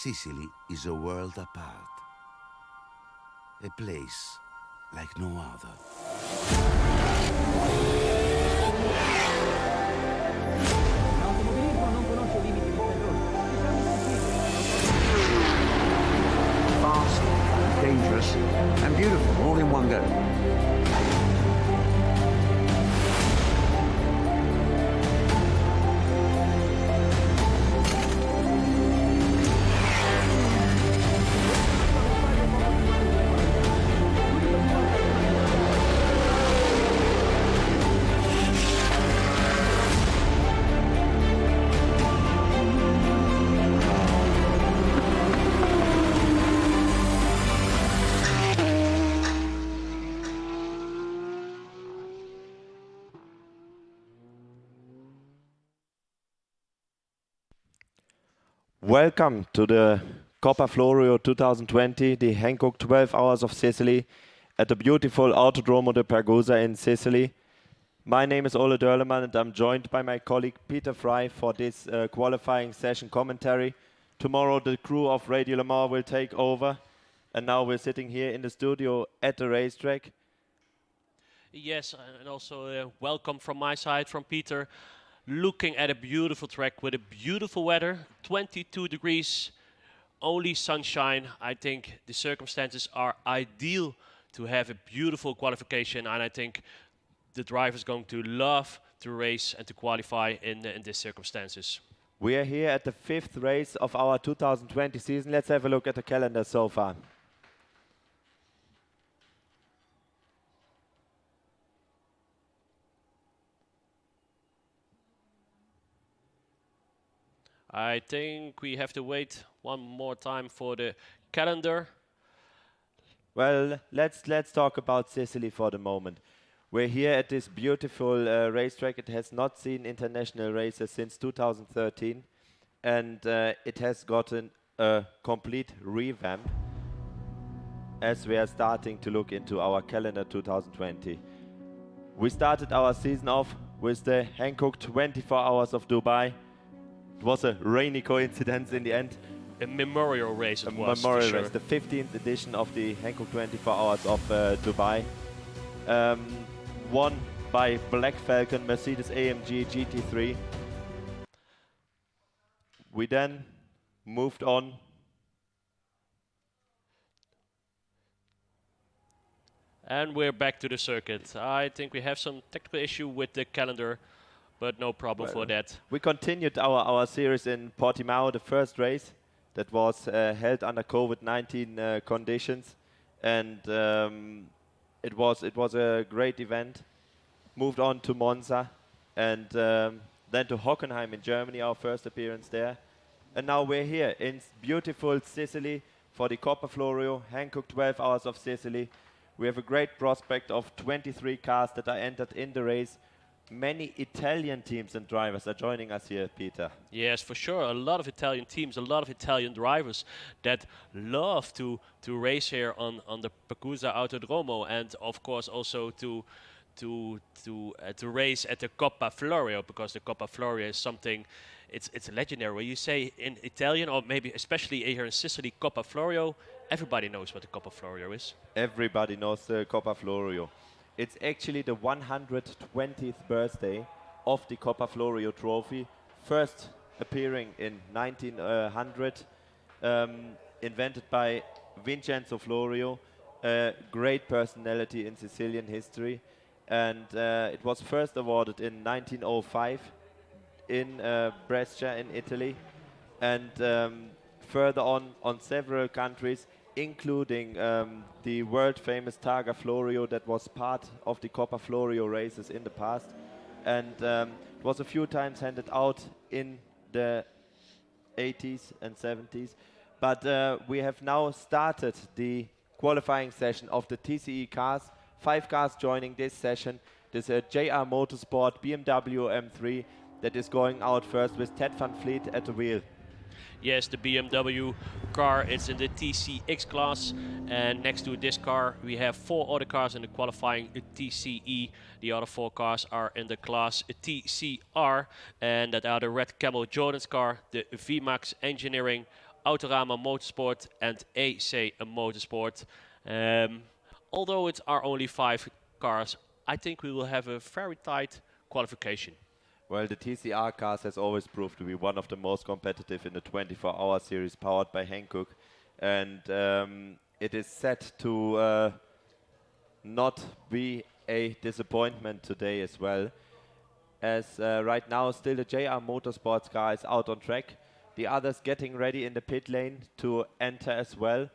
Sicily is a world apart, a place like no other. L'automobilismo non conosce limiti né terrori. Fast, dangerous, and beautiful all in one go. Welcome to the COPPA FLORIO 2020, the Hankook 12 Hours of Sicily at the beautiful Autodromo de Pergusa in Sicily. My name is Ole Dörlemann and I'm joined by my colleague Peter Fry for this qualifying session commentary. Tomorrow the crew of Radio Le Mans will take over, and now we're sitting here in the studio at the racetrack. Yes, and also welcome from my side, from Peter. Looking at a beautiful track with a beautiful weather, 22 degrees, only sunshine. I think the circumstances are ideal to have a beautiful qualification, and I think the driver's going to love to race and to qualify in these circumstances. We are here at the 5th race of our 2020 season. Let's have a look at the calendar so far. I think we have to wait one more time for the calendar. Well, let's talk about Sicily for the moment. We're here at this beautiful racetrack. It has not seen international races since 2013, and it has gotten a complete revamp as we are starting to look into our calendar 2020. We started our season off with the Hankook 24 Hours of Dubai. It was a rainy coincidence in the end. A memorial race it was, for Memorial sure. race, the 15th edition of the Hankook 24 Hours of Dubai. Won by Black Falcon Mercedes AMG GT3. We then moved on. And we're back to the circuit. I think we have some technical issue with the calendar, but no problem for that. We continued our series in Portimao, the first race that was held under COVID-19 conditions, and it was a great event. Moved on to Monza, and then to Hockenheim in Germany, our first appearance there. And now we're here in beautiful Sicily for the COPPA FLORIO Hankook 12 Hours of Sicily. We have a great prospect of 23 cars that are entered in the race. Many Italian teams and drivers are joining us here, Peter. Yes, for sure. A lot of Italian teams, a lot of Italian drivers that love to race here on the Pergusa Autodromo, and of course also to race at the Coppa FLORIO, because the Coppa FLORIO is something. It's legendary. When you say in Italian, or maybe especially here in Sicily, Coppa FLORIO, everybody knows what the Coppa FLORIO is. Everybody knows the Coppa FLORIO. It's actually the 120th birthday of the Coppa FLORIO trophy, first appearing in 1900, invented by Vincenzo Florio, a great personality in Sicilian history, and it was first awarded in 1905 in Brescia in Italy, and further on several countries, including the world-famous Targa Florio that was part of the Coppa FLORIO races in the past, and it was a few times handed out in the 80s and 70s. But we have now started the qualifying session of the TCE cars. 5 cars joining this session. There's a JR Motorsport BMW M3 that is going out first with Ted van Vliet at the wheel. Yes, the BMW car is in the TCX class, and next to this car we have 4 other cars in the qualifying TCE. The other 4 cars are in the class TCR, and that are the Red Camel Jordan's car, the VMAX Engineering Autorama Motorsport and AC Motorsport. Although it's are only 5 cars, I think we will have a very tight qualification. Well, the TCR cars has always proved to be one of the most competitive in the 24-hour series powered by Hankook. And it is set to not be a disappointment today as well. As right now still the JR Motorsports car is out on track. The others getting ready in the pit lane to enter as well.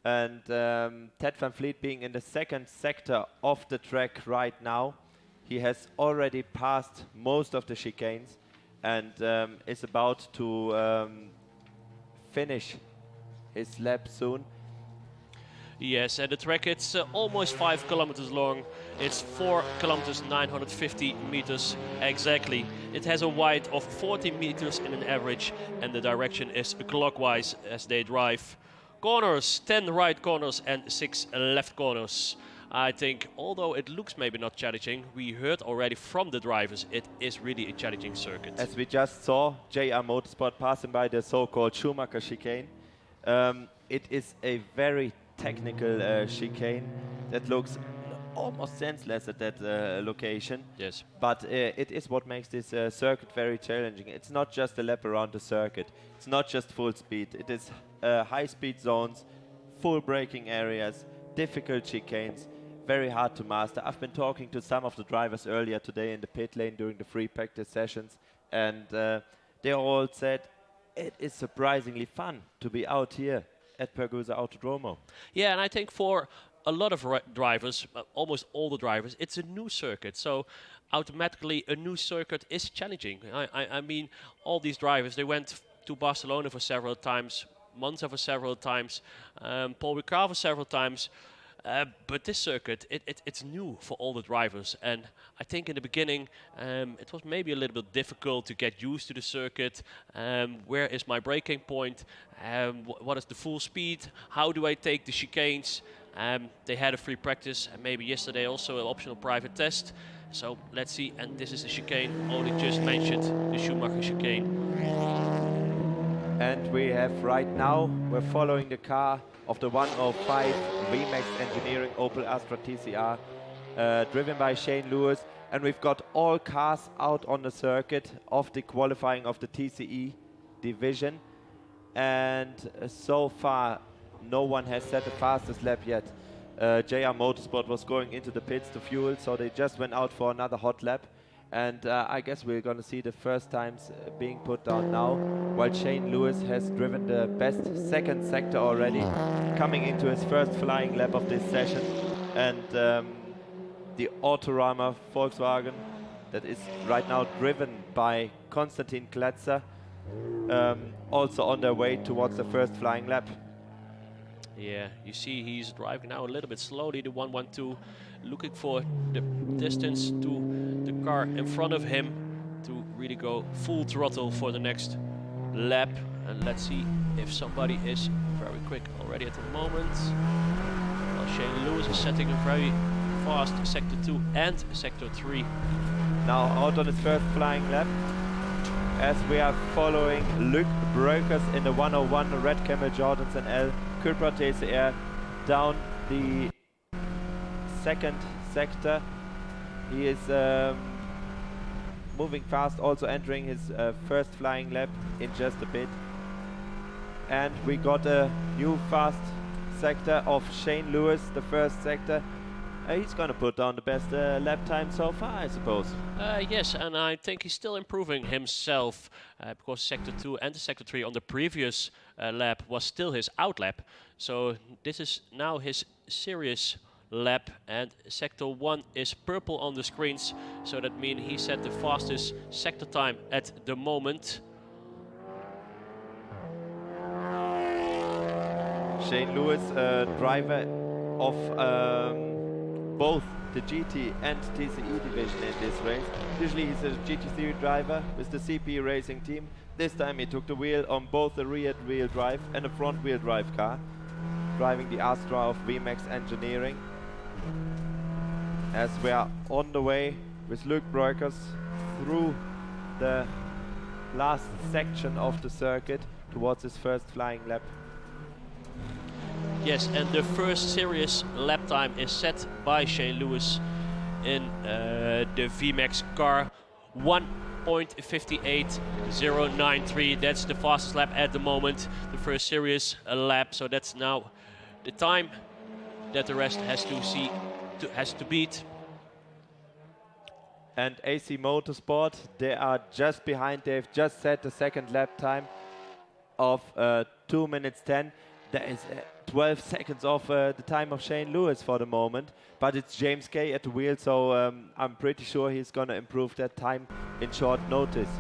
And Ted van Vliet being in the second sector of the track right now. He has already passed most of the chicanes and is about to finish his lap soon. Yes, and the track it's almost 5 kilometers long. It's 4 kilometers 950 meters exactly. It has a width of 40 meters in an average, and the direction is clockwise as they drive. Corners, 10 right corners and 6 left corners. I think, although it looks maybe not challenging, we heard already from the drivers it is really a challenging circuit. As we just saw, JR Motorsport passing by the so-called Schumacher chicane. It is a very technical chicane that looks almost senseless at that location. Yes. But it is what makes this circuit very challenging. It's not just a lap around the circuit. It's not just full speed. It is high speed zones, full braking areas, difficult chicanes, very hard to master. I've been talking to some of the drivers earlier today in the pit lane during the free practice sessions, and they all said it is surprisingly fun to be out here at Pergusa Autodromo. Yeah, and I think for a lot of drivers, almost all the drivers, it's a new circuit. So automatically a new circuit is challenging. I mean, all these drivers, they went to Barcelona for several times, Monza for several times, Paul Ricard for several times. But this circuit, it's new for all the drivers, and I think in the beginning it was maybe a little bit difficult to get used to the circuit. Where is my braking point? What is the full speed? How do I take the chicanes? They had a free practice and maybe yesterday also an optional private test. So let's see, and this is the chicane, only just mentioned, the Schumacher chicane. And we have right now, we're following the car of the 105 VMAX Engineering Opel Astra TCR, driven by Shane Lewis. And we've got all cars out on the circuit of the qualifying of the TCE division. And so far, no one has set the fastest lap yet. JR Motorsport was going into the pits to fuel, so they just went out for another hot lap. And I guess we're going to see the first times being put down now, while Shane Lewis has driven the best second sector already, coming into his first flying lap of this session. And the Autorama Volkswagen that is right now driven by Konstantin Kletzer, also on their way towards the first flying lap. Yeah, you see he's driving now a little bit slowly, the 112, looking for the distance to the car in front of him to really go full throttle for the next lap. And let's see if somebody is very quick already at the moment. Well, Shane Lewis is setting a very fast Sector 2 and Sector 3. Now out on his first flying lap, as we are following Luc Breukers in the 101 Red Camel Jordans and L Cupra TCR down the second sector. He is moving fast, also entering his first flying lap in just a bit. And we got a new fast sector of Shane Lewis, the first sector. He's going to put down the best lap time so far, I suppose. Yes, and I think he's still improving himself because Sector 2 and Sector 3 on the previous lap was still his out lap. So this is now his serious lap, and Sector 1 is purple on the screens, so that means he set the fastest sector time at the moment. Shane Lewis, driver of both the GT and TCE division in this race. Usually he's a GT3 driver with the CP racing team. This time he took the wheel on both the rear wheel drive and the front wheel drive car, driving the Astra of VMAX Engineering. As we are on the way with Luc Breukers through the last section of the circuit, towards his first flying lap. Yes, and the first serious lap time is set by Shane Lewis in the VMAX car. 1.58093. That's the fastest lap at the moment. The first serious lap. So that's now the time that the rest has to beat. And AC Motorsport, they are just behind. They've just set the second lap time of 2 minutes 10. There is 12 seconds off the time of Shane Lewis for the moment, but it's James Kay at the wheel, so I'm pretty sure he's gonna improve that time in short notice.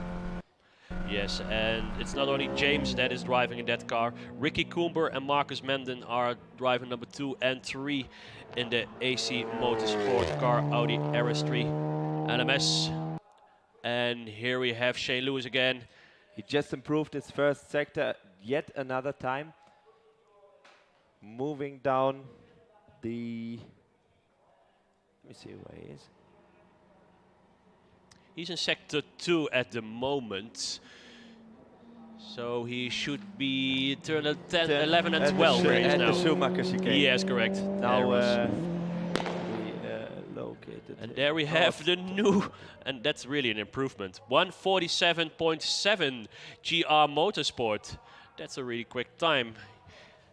Yes, and it's not only James that is driving in that car. Ricky Coomber and Marcus Menden are driving number 2 and 3 in the AC Motorsport car Audi RS3 LMS. And here we have Shane Lewis again. He just improved his first sector yet another time. Moving down the... Let me see where he is. He's in sector 2 at the moment. So he should be turn 10, 11 and 12 where he is at now. the Schumacher chicane. Yes, correct. Now There we located and him. there we have the new, and that's really an improvement. 1:47.7 GR Motorsport. That's a really quick time.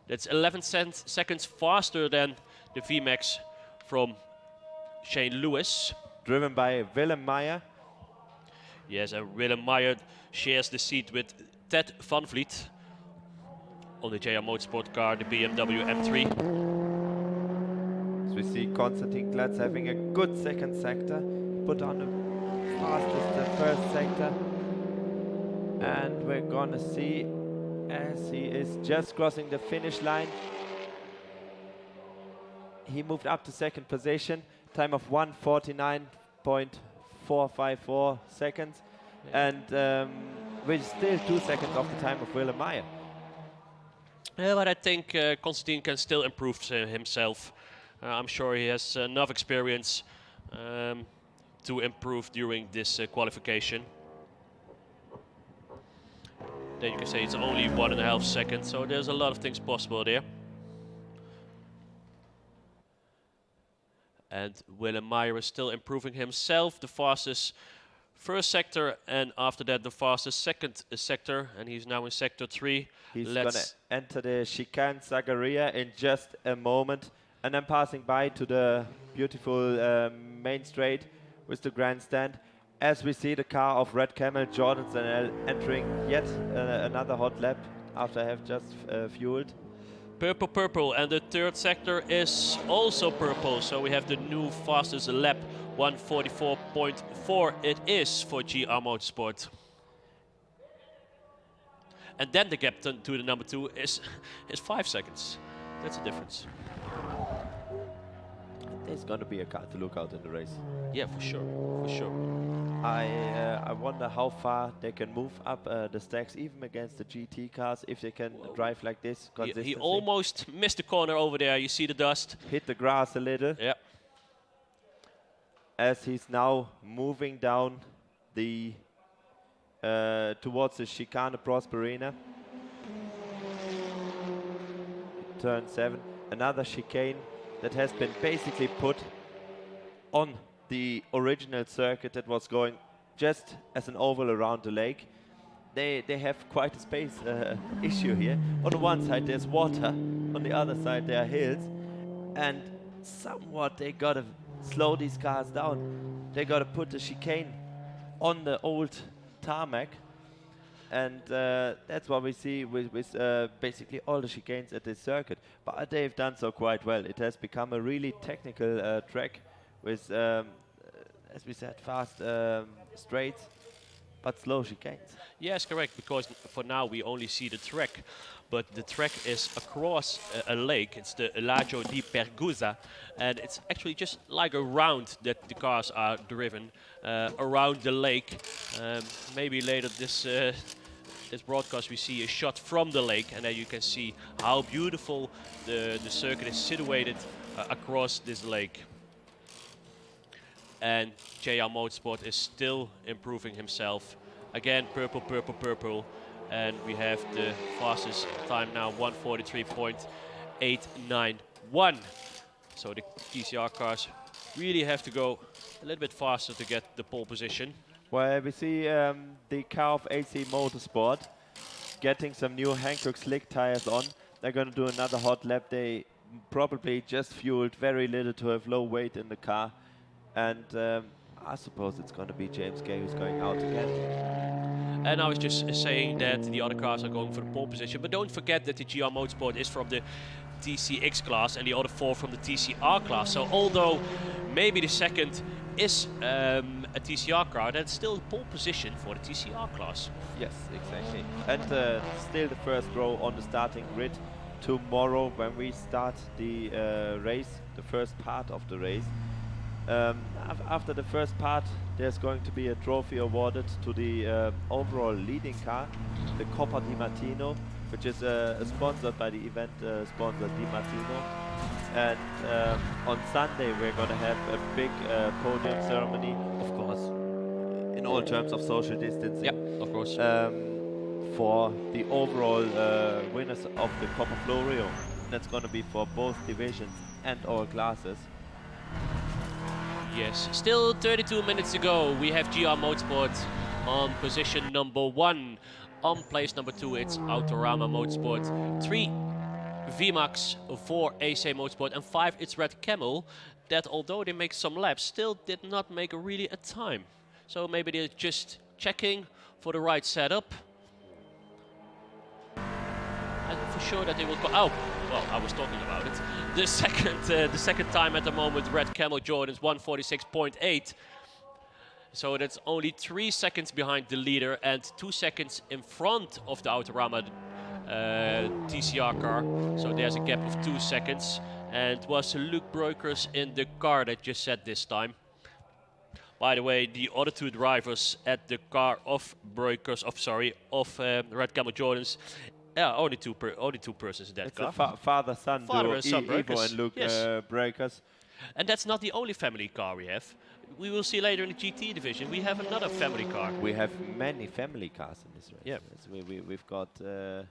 That's 11 seconds faster than the VMAX from Shane Lewis. Driven by Willem Meyer. Yes, and Willem Meyer shares the seat with Ted Van Vliet on the JR Motorsport car, the BMW M3. So we see Konstantin Glatz having a good second sector. Put on the fastest first sector. And we're gonna see as he is just crossing the finish line. He moved up to second position. Time of 1:49.454 seconds. And we're still 2 seconds off the time of Willem Meyer. Yeah, but I think Konstantin can still improve himself. I'm sure he has enough experience to improve during this qualification. Then you can say it's only 1.5 seconds, so there's a lot of things possible there. And Willem Meyer is still improving himself, the fastest first sector, and after that the fastest second sector, and he's now in sector 3. He's gonna enter the chicane Zagaria in just a moment, and then passing by to the beautiful main straight with the grandstand. As we see the car of Red Camel, Jordanson entering yet another hot lap after I have just fueled. Purple, and the third sector is also purple, so we have the new fastest lap, 1:44.4 it is for GR Motorsport. And then the gap to the number 2 is 5 seconds. That's a difference. There's gonna be a car to look out in the race. Yeah, for sure, for sure. I wonder how far they can move up the stacks, even against the GT cars, if they can drive like this consistently. He almost missed the corner over there. You see the dust. Hit the grass a little. Yeah. As he's now moving down the towards the chicane Prosperina. Turn 7, another chicane that has been basically put on the original circuit that was going just as an oval around the lake. They have quite a space issue here. On the one side there's water, on the other side there are hills, and somewhat they gotta slow these cars down. They gotta put the chicane on the old tarmac, and that's what we see with basically all the chicanes at this circuit. But they've done so quite well. It has become a really technical track with, as we said, fast straights, but slow chicanes. Yes, correct, because for now we only see the track, but the track is across a lake. It's the Lago di Pergusa, and it's actually just like a round that the cars are driven around the lake. Maybe later this broadcast we see a shot from the lake, and then you can see how beautiful the circuit is situated across this lake. And JR Motorsport is still improving himself. Again, purple. and we have the fastest time now, 1:43.891. So the TCR cars really have to go a little bit faster to get the pole position. Well, we see the car of AC Motorsport getting some new Hankook slick tires on. They're going to do another hot lap. They probably just fueled very little to have low weight in the car. And I suppose it's going to be James Gay who's going out again. And I was just saying that the other cars are going for the pole position, but don't forget that the GR Motorsport is from the TCX class and the other 4 from the TCR class. So although maybe the second is a TCR car, that's still pole position for the TCR class. Yes, exactly. And still the first row on the starting grid tomorrow when we start the race, the first part of the race. After the first part, there's going to be a trophy awarded to the overall leading car, the Coppa Di Martino, which is sponsored by the event sponsor Di Martino. And on Sunday we're going to have a big podium ceremony, of course, in all terms of social distancing. Yeah, of course. For the overall winners of the Coppa Florio. That's going to be for both divisions and all classes. Yes, still 32 minutes to go. We have GR Motorsport on position number 1. On place number 2, it's Autorama Motorsport. 3 VMAX, 4 AC Motorsport, and 5 it's Red Camel. That although they make some laps, still did not make really a time. So maybe they're just checking for the right setup. And for sure that they will go. Oh, well, I was talking about it. The second time at the moment, Red Camel Jordan's 1:46.8. So that's only 3 seconds behind the leader and 2 seconds in front of the Autorama TCR car. So there's a gap of 2 seconds. And it was Luke Breukers in the car that just said this time. By the way, the other 2 drivers at the car of Breukers, of Red Camel Jordans, yeah, only two persons in that car. It's a father-son duo, and son Ivo and Luke Breukers. And that's not the only family car we have. We will see later in the GT division, we have another family car. We have many family cars in this race. Yeah. Yes, we've got a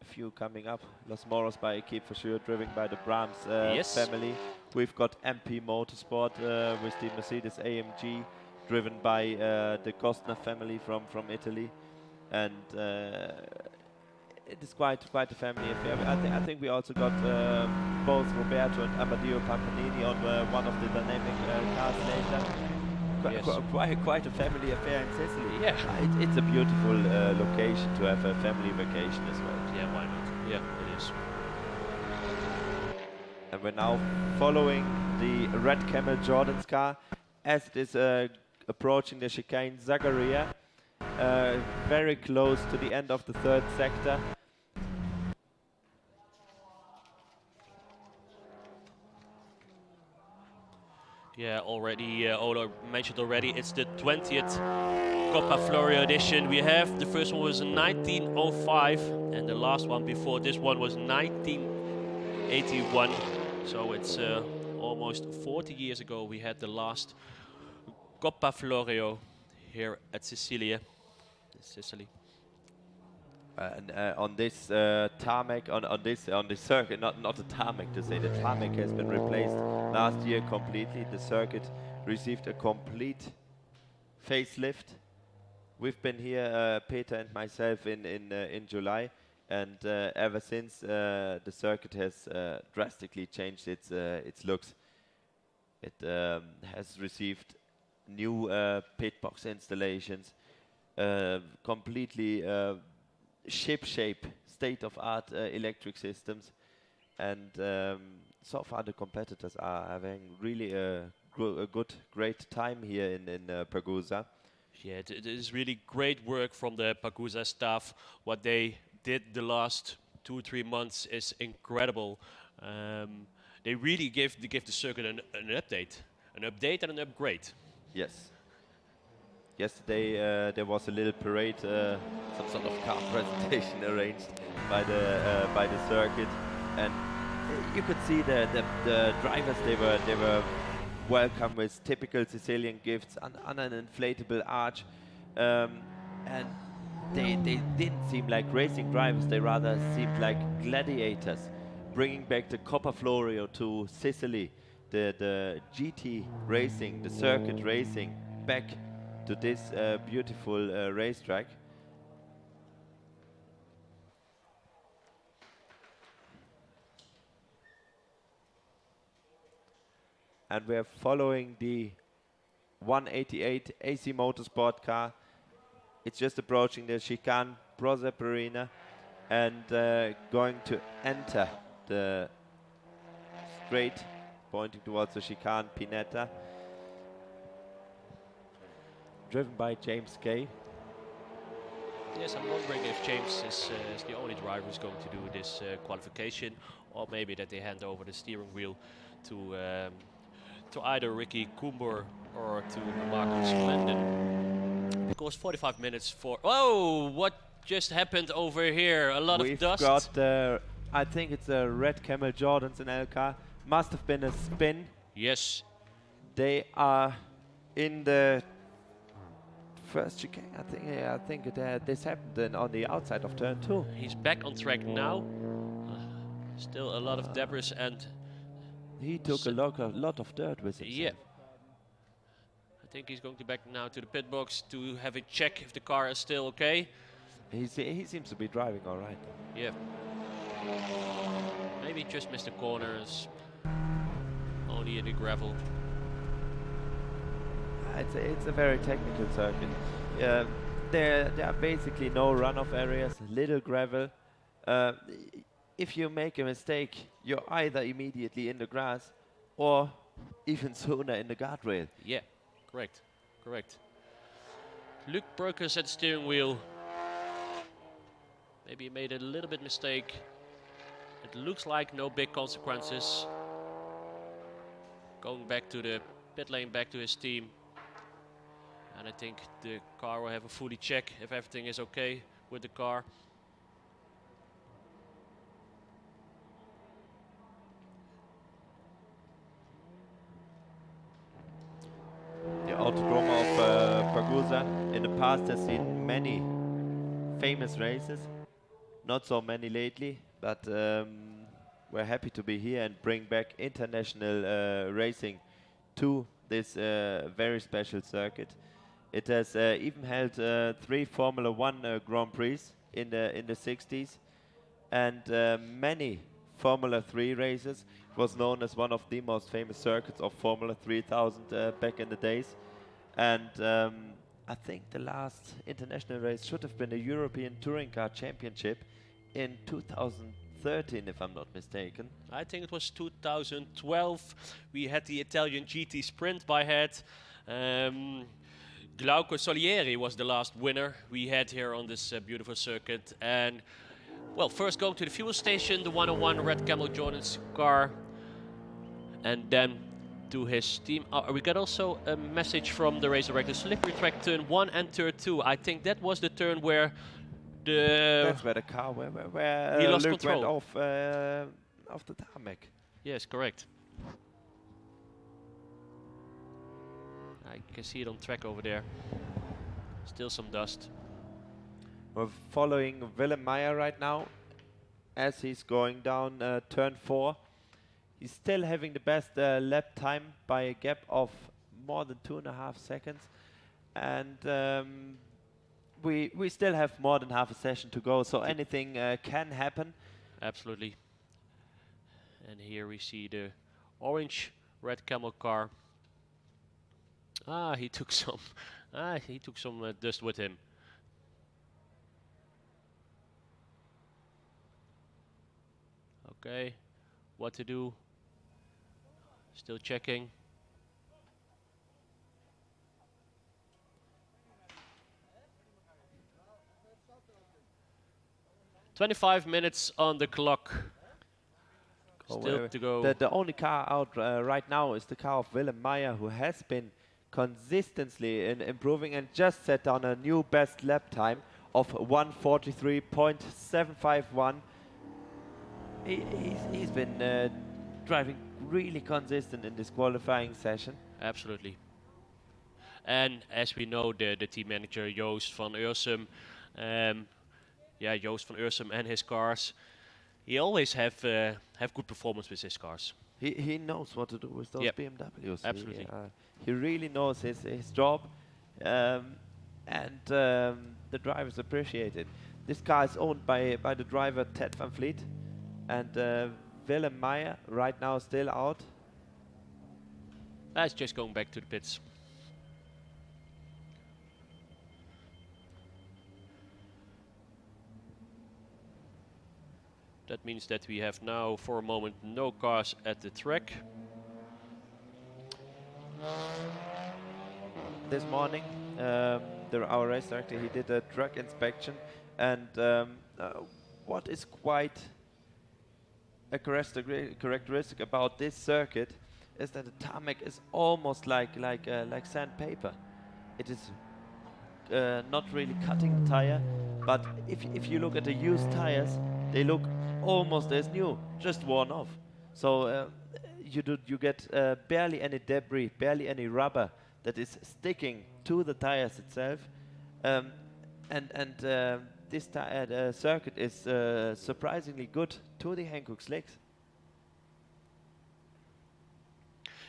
few coming up. Los Moros by Equipe for sure, driven by the Brahms family. We've got MP Motorsport with the Mercedes AMG, driven by the Costner family from Italy. And it is quite a family affair. I think we also got both Roberto and Amadeo Pampanini on one of the dynamic cars later. Quite a family affair in Sicily. Yeah. It's a beautiful location to have a family vacation as well. Yeah, why not? Yeah, it is. And we're now following the Red Camel Jordan's car as it is approaching the chicane Zagaria. Very close to the end of the 3rd sector. Yeah, already, Ola mentioned already, it's the 20th Coppa Florio edition we have. The first one was in 1905 and the last one before this one was 1981. So it's almost 40 years ago we had the last Coppa Florio here at Sicily. And on this tarmac, on this circuit, not the tarmac to say, the tarmac has been replaced last year completely. The circuit received a complete facelift. We've been here, Peter and myself, in July, and ever since the circuit has drastically changed its looks. It has received new pit box installations, completely ship-shape, state-of-art electric systems, and so far the competitors are having really a great time here in Pergusa. Yeah, it is really great work from the Pergusa staff. What they did the last 2-3 months is incredible. They really gave the circuit an update and an upgrade. Yes. Yesterday there was a little parade, some sort of car presentation arranged by the circuit, and you could see the drivers. They were welcome with typical Sicilian gifts on an inflatable arch, and they didn't seem like racing drivers, they rather seemed like gladiators, bringing back the Coppa Florio to Sicily, the GT racing, the circuit racing, back to this beautiful racetrack. And we're following the 188 AC Motorsport car. It's just approaching the chicane Proserpina and going to enter the straight pointing towards the chicane Pinetta. Driven by James Kay. Yes, I'm wondering if James is the only driver who's going to do this qualification, or maybe that they hand over the steering wheel to either Ricky Kumber or to Marcus Lenden. Because 45 minutes for... Oh, what just happened over here? A lot of dust. We've got, I think it's a red Camel Jordans in LK. Must have been a spin. Yes. They are in the first chicane, I think this happened on the outside of turn 2. He's back on track now. Still a lot of debris, and he took a lot of dirt with him. Yeah. I think he's going to back now to the pit box to have a check if the car is still okay. He seems to be driving all right. Yeah. Maybe just missed the corners. Only in the gravel. It's a very technical circuit. There are basically no runoff areas, little gravel. If you make a mistake, you're either immediately in the grass or even sooner in the guardrail. Yeah, correct. Luc Brokers at the steering wheel. Maybe he made a little bit mistake. It looks like no big consequences. Going back to the pit lane, back to his team. And I think the car will have a fully check if everything is okay with the car. The Autodromo of Ragusa in the past has seen many famous races. Not so many lately, but we're happy to be here and bring back international racing to this very special circuit. It has even held 3 Formula 1 Grand Prix in the 60s and many Formula 3 races. It was known as one of the most famous circuits of Formula 3000 back in the days. And I think the last international race should have been the European Touring Car Championship in 2013, if I'm not mistaken. I think it was 2012. We had the Italian GT Sprint by head. Glauco Solieri was the last winner we had here on this beautiful circuit. And well, first going to the fuel station, the 101 Red Camel Jordan's car, and then to his team. We got also a message from the race director. Slippery track turn 1 and turn 2. I think that was the turn where that's where the car where he lost Luke control went off the tarmac. Yes, correct. I can see it on track over there. Still some dust. We're following Willem Meyer right now as he's going down turn 4. He's still having the best lap time by a gap of more than 2.5 seconds. And we still have more than half a session to go, so anything can happen. Absolutely. And here we see the orange Red Camel car. He took some dust with him. Okay, what to do? Still checking. "25 minutes on the clock. Still to go." The only car out right now is the car of Willem Meyer, who has been consistently improving and just set down a new best lap time of 1:43.751. He's been driving really consistent in this qualifying session. Absolutely. And as we know, the team manager Joost van Ursum Yeah, Joost van Ursum and his cars. He always have good performance with his cars. He knows what to do with those Yep. BMWs. Absolutely. He really knows his job, and the drivers appreciate it. This car is owned by the driver Ted van Vliet, and Willem Meyer right now still out. That's just going back to the pits. That means that we have now, for a moment, no cars at the track. This morning, our race director, he did a track inspection, and what is quite a characteristic about this circuit is that the tarmac is almost like sandpaper. It is not really cutting the tire, but if you look at the used tires, they look almost as new, just worn off. So you get barely any debris, barely any rubber that is sticking to the tires itself, and this circuit is surprisingly good to the Hankook slicks.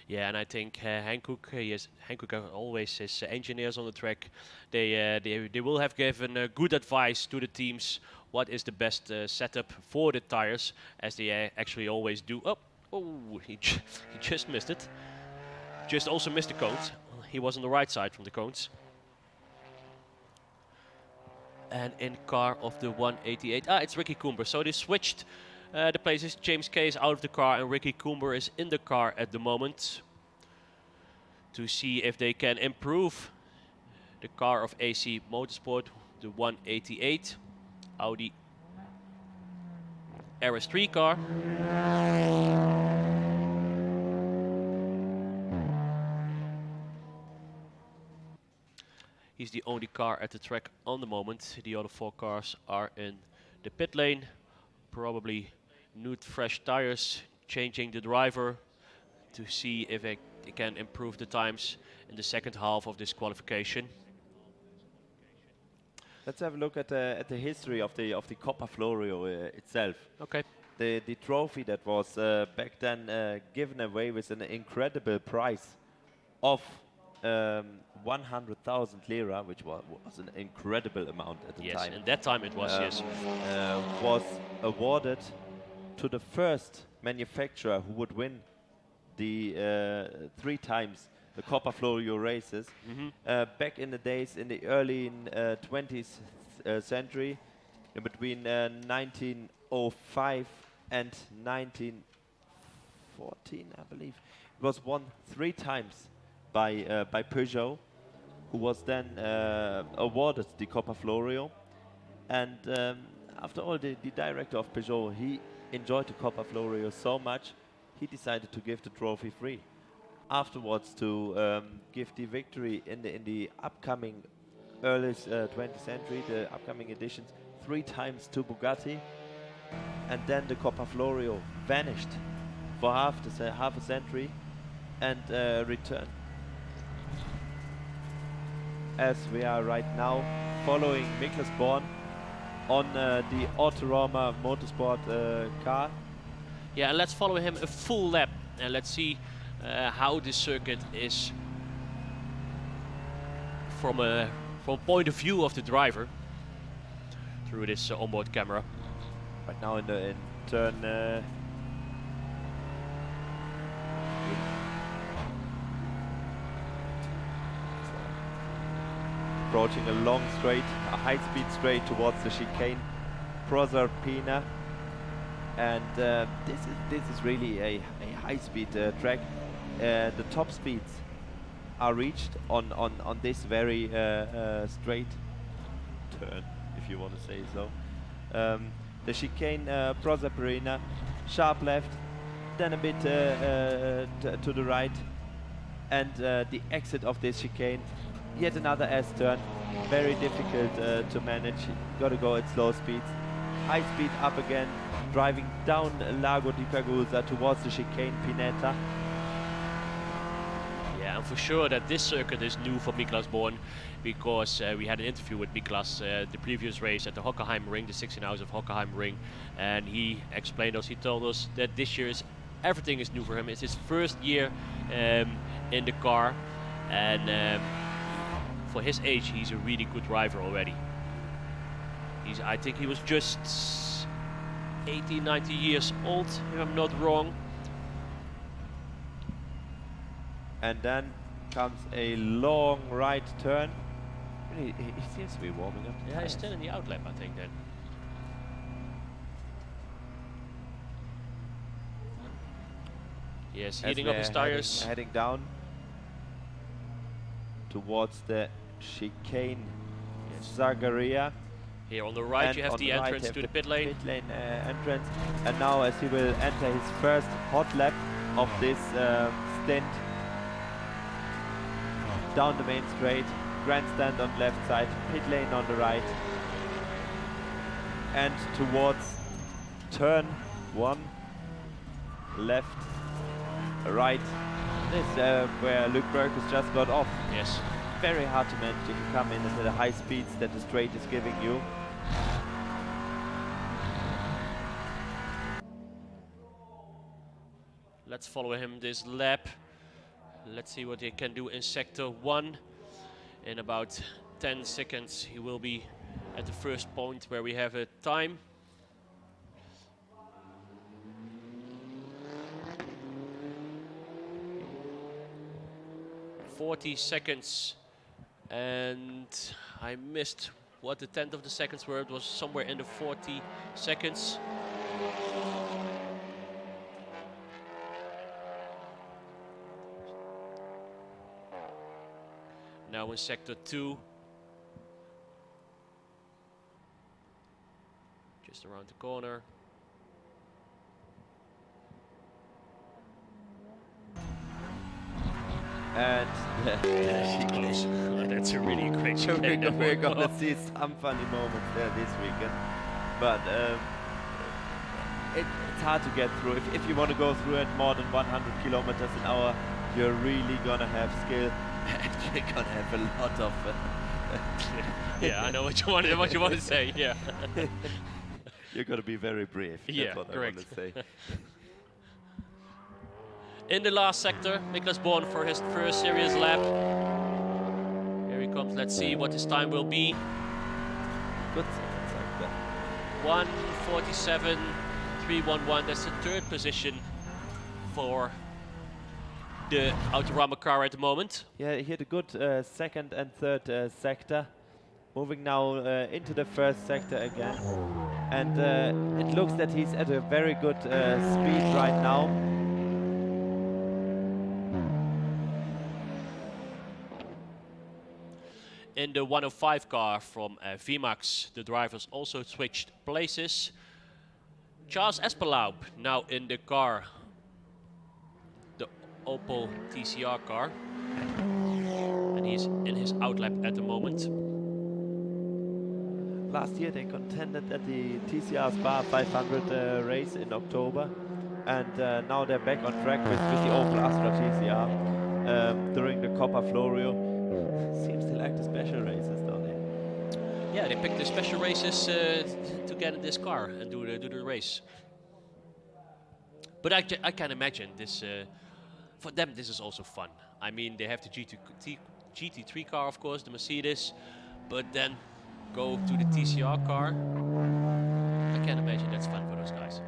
Yeah, and I think Hankook always his engineers on the track. They will have given good advice to the teams what is the best setup for the tires, as they actually always do. He just missed it. Just also missed the cones. He was on the right side from the cones. And in car of the 188, it's Ricky Coomber. So they switched the places. James Kay is out of the car and Ricky Coomber is in the car at the moment to see if they can improve the car of AC Motorsport, the 188 Audi RS3 car. He's the only car at the track on the moment. The other 4 cars are in the pit lane. Probably new fresh tires, changing the driver to see if they can improve the times in the second half of this qualification. Let's have a look at the history of the COPPA FLORIO itself. Okay. The trophy that was back then given away with an incredible price of 100,000 lira, which was an incredible amount at the time. Yes, in that time it was, yes. Was awarded to the first manufacturer who would win the 3 times the COPPA FLORIO races. Back in the days, in the early 20th century, between 1905 and 1914, I believe, it was won 3 times by Peugeot, who was then awarded the COPPA FLORIO. And after all, the director of Peugeot, he enjoyed the COPPA FLORIO so much, he decided to give the trophy free. Afterwards, to give the victory in the upcoming early 20th century, the upcoming editions, 3 times to Bugatti, and then the COPPA FLORIO vanished for half a century and returned. As we are right now following Miklas Born on the Autorama Motorsport car. Yeah, and let's follow him a full lap and let's see how this circuit is from a point of view of the driver through this onboard camera. Right now in turn approaching a long straight, a high-speed straight towards the chicane, Proserpina, and this is really a high-speed track. The top speeds are reached on this very straight turn, if you want to say so. The chicane, Proserpina, sharp left, then a bit to the right, and the exit of this chicane. Yet another S-turn, very difficult to manage. Got to go at slow speeds. High speed up again, driving down Lago di Pergusa towards the chicane Pineta. Yeah, know for sure that this circuit is new for Miklas Born, because we had an interview with Miklas the previous race at the Hockenheim Ring, the 16 hours of Hockenheim Ring, and he explained us, he told us that this year everything is new for him. It's his first year in the car, and for his age, he's a really good driver already. I think he was just 80, 90 years old, if I'm not wrong. And then comes a long right turn. He seems to be warming up. Yeah, he's still in the outlap, I think, then. Yes, heating up his tires. Heading down towards the chicane, Zagaria. Here on the right, and you have the entrance to the pit lane. Pit lane entrance. And now, as he will enter his first hot lap of this stint, down the main straight, grandstand on left side, pit lane on the right, and towards turn 1, left, right. This where Luc Burgers just got off. Yes. Very hard to manage if you come in at the high speeds that the straight is giving you. Let's follow him this lap. Let's see what he can do in sector 1. In about 10 seconds he will be at the first point where we have a time. "40 seconds, and I missed what the 10th of the seconds were. It was somewhere in the 40 seconds. Now in sector 2. Just around the corner. And that's a really great chicane. we're gonna see some funny moments there this weekend, but it's hard to get through. If you want to go through at more than 100 kilometers an hour, you're really gonna have skill, and you're gonna have a lot of. Yeah, I know what you want to say. Yeah. You're gonna be very brave. Yeah, that's what correct. I want to say. In the last sector, Miklas Born for his first serious lap. Here he comes. Let's see what his time will be. Good seconds like that. 1:47.311. That's the third position for the Autorama car at the moment. Yeah, he had a good second and third sector. Moving now into the first sector again. And it looks that he's at a very good speed right now. In the 105 car from VMAX, the drivers also switched places. Charles Espelaub now in the car, the Opel TCR car. And he's in his outlap at the moment. Last year they contended at the TCR Spa 500 race in October. And now they're back on track with the Opel Astra TCR during the COPPA FLORIO. Seems they like the special races, don't they? Yeah, they picked the special races to get in this car and do the race. But I can imagine this, for them this is also fun. I mean, they have the GT3 car, of course, the Mercedes, but then go to the TCR car. I can imagine that's fun for those guys.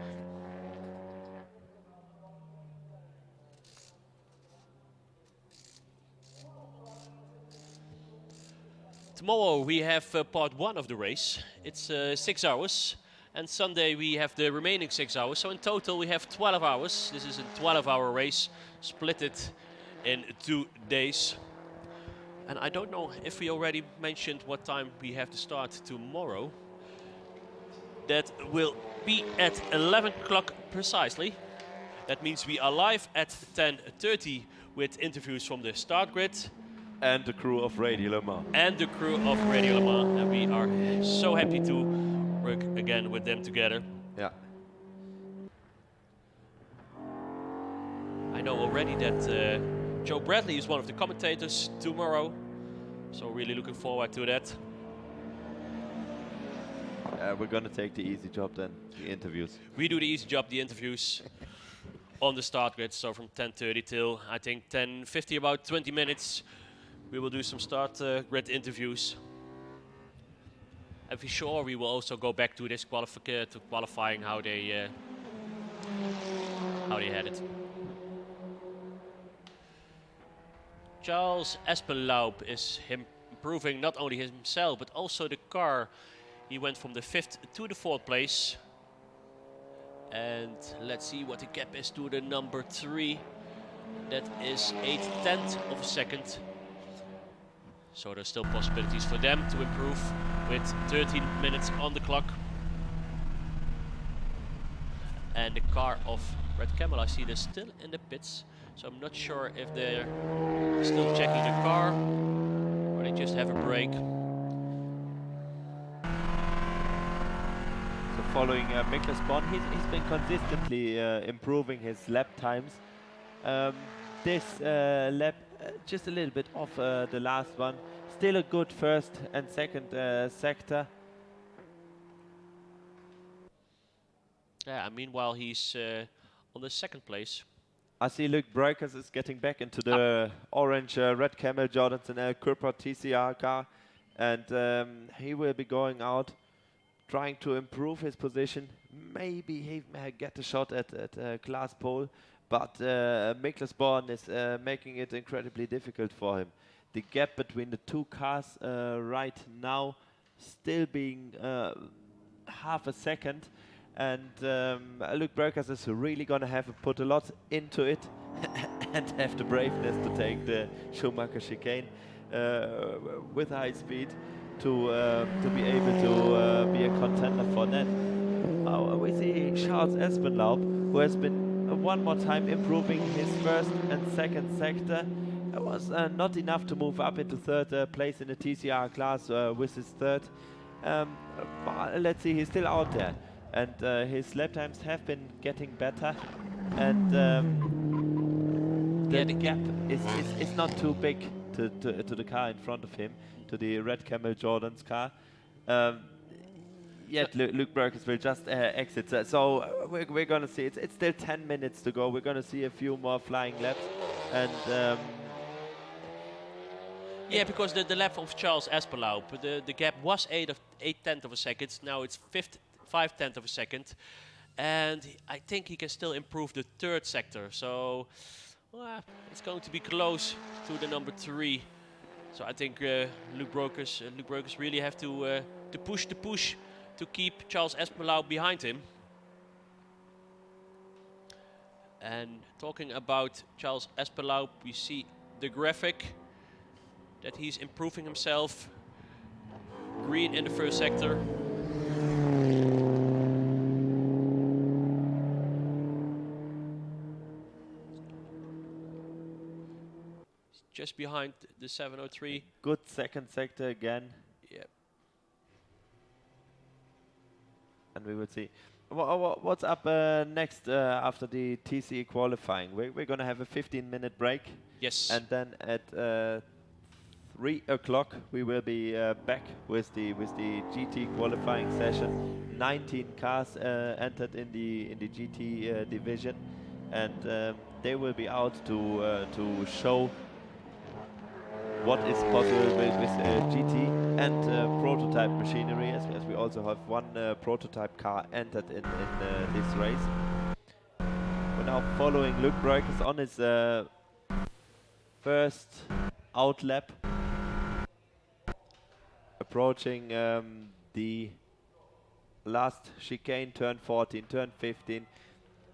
Tomorrow we have part 1 of the race. It's 6 hours. And Sunday we have the remaining 6 hours. So in total we have 12 hours. This is a 12-hour race, split it in 2 days. And I don't know if we already mentioned what time we have to start tomorrow. That will be at 11 o'clock precisely. That means we are live at 10:30 with interviews from the start grid. And the crew of Radio Le Mans. And the crew of Radio Le Mans. And we are so happy to work again with them together. Yeah. I know already that Joe Bradley is one of the commentators tomorrow, so really looking forward to that. We're gonna take the easy job then, the interviews. We do the easy job, the interviews on the start grid, so from 10:30 till I think 10:50, about 20 minutes, we will do some start grid interviews. And for sure, we will also go back to this qualifying, how they had it. Charles Espenlaub is improving not only himself but also the car. He went from the 5th to the 4th place. And let's see what the gap is to the number 3. That is 1/8 of a second. So there's still possibilities for them to improve with 13 minutes on the clock. And the car of Red Camel, I see they're still in the pits. So I'm not sure if they're still checking the car or they just have a break. So following Miklas Bond, he's been consistently improving his lap times. This lap just a little bit off the last one. Still a good first and second sector. Yeah, and meanwhile he's on the 2nd place. I see Luke Breukers is getting back into the orange Red Camel Jordanson COPPA TCR car, and he will be going out trying to improve his position. Maybe he may get a shot at class pole, but Miklas Born is making it incredibly difficult for him. The gap between the two cars right now still being half a second, and Luke Breukers is really gonna have to put a lot into it and have the braveness to take the Schumacher chicane with high speed to be able to be a contender for that. We see Charles Espenlaub, who has been one more time improving his first and second sector. It was not enough to move up into 3rd place in the TCR class with his 3rd. But let's see, he's still out there, and his lap times have been getting better, and the gap is not too big to the car in front of him, to the Red Camel Jordan's car. Yet Luke Breukers will just exit. So we're going to see, it's still 10 minutes to go. We're going to see a few more flying laps. And yeah, because the lap of Charles Espenlaub, the gap was 8/10 of a second. Now it's 5/10 of a second. And I think he can still improve the 3rd sector. So it's going to be close to the number 3. So I think Luke Breukers really have to push to keep Charles Espenlaub behind him. And talking about Charles Espenlaub, we see the graphic that he's improving himself. Green in the 1st sector. Just behind the 703. Good 2nd sector again. Yeah. And we will see. What's up next after the TCE qualifying? We're going to have a 15-minute break. Yes. And then at 3 o'clock we will be back with the GT qualifying session. 19 cars entered in the GT division, and they will be out to show what is possible with GT and prototype machinery, as we also have one prototype car entered in this race. We're now following Luke Breukers on his first out lap, approaching the last chicane, turn 14, turn 15,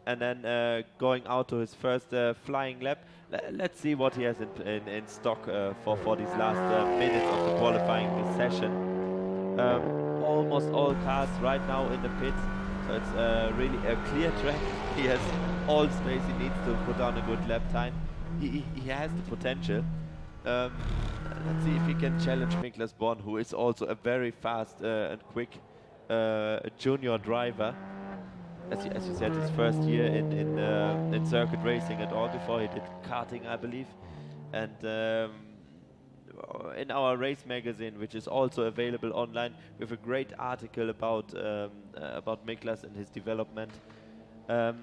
and then going out to his first flying lap. Let's see what he has in stock for these last minutes of the qualifying session. Almost all cars right now in the pits, so it's really a clear track. He has all space he needs to put on a good lap time. He has the potential. Let's see if he can challenge Miklas Born, who is also a very fast and quick junior driver. As you said, his first year in circuit racing at all. Before he did karting, I believe. And in our race magazine, which is also available online, we have a great article about Miklas and his development. And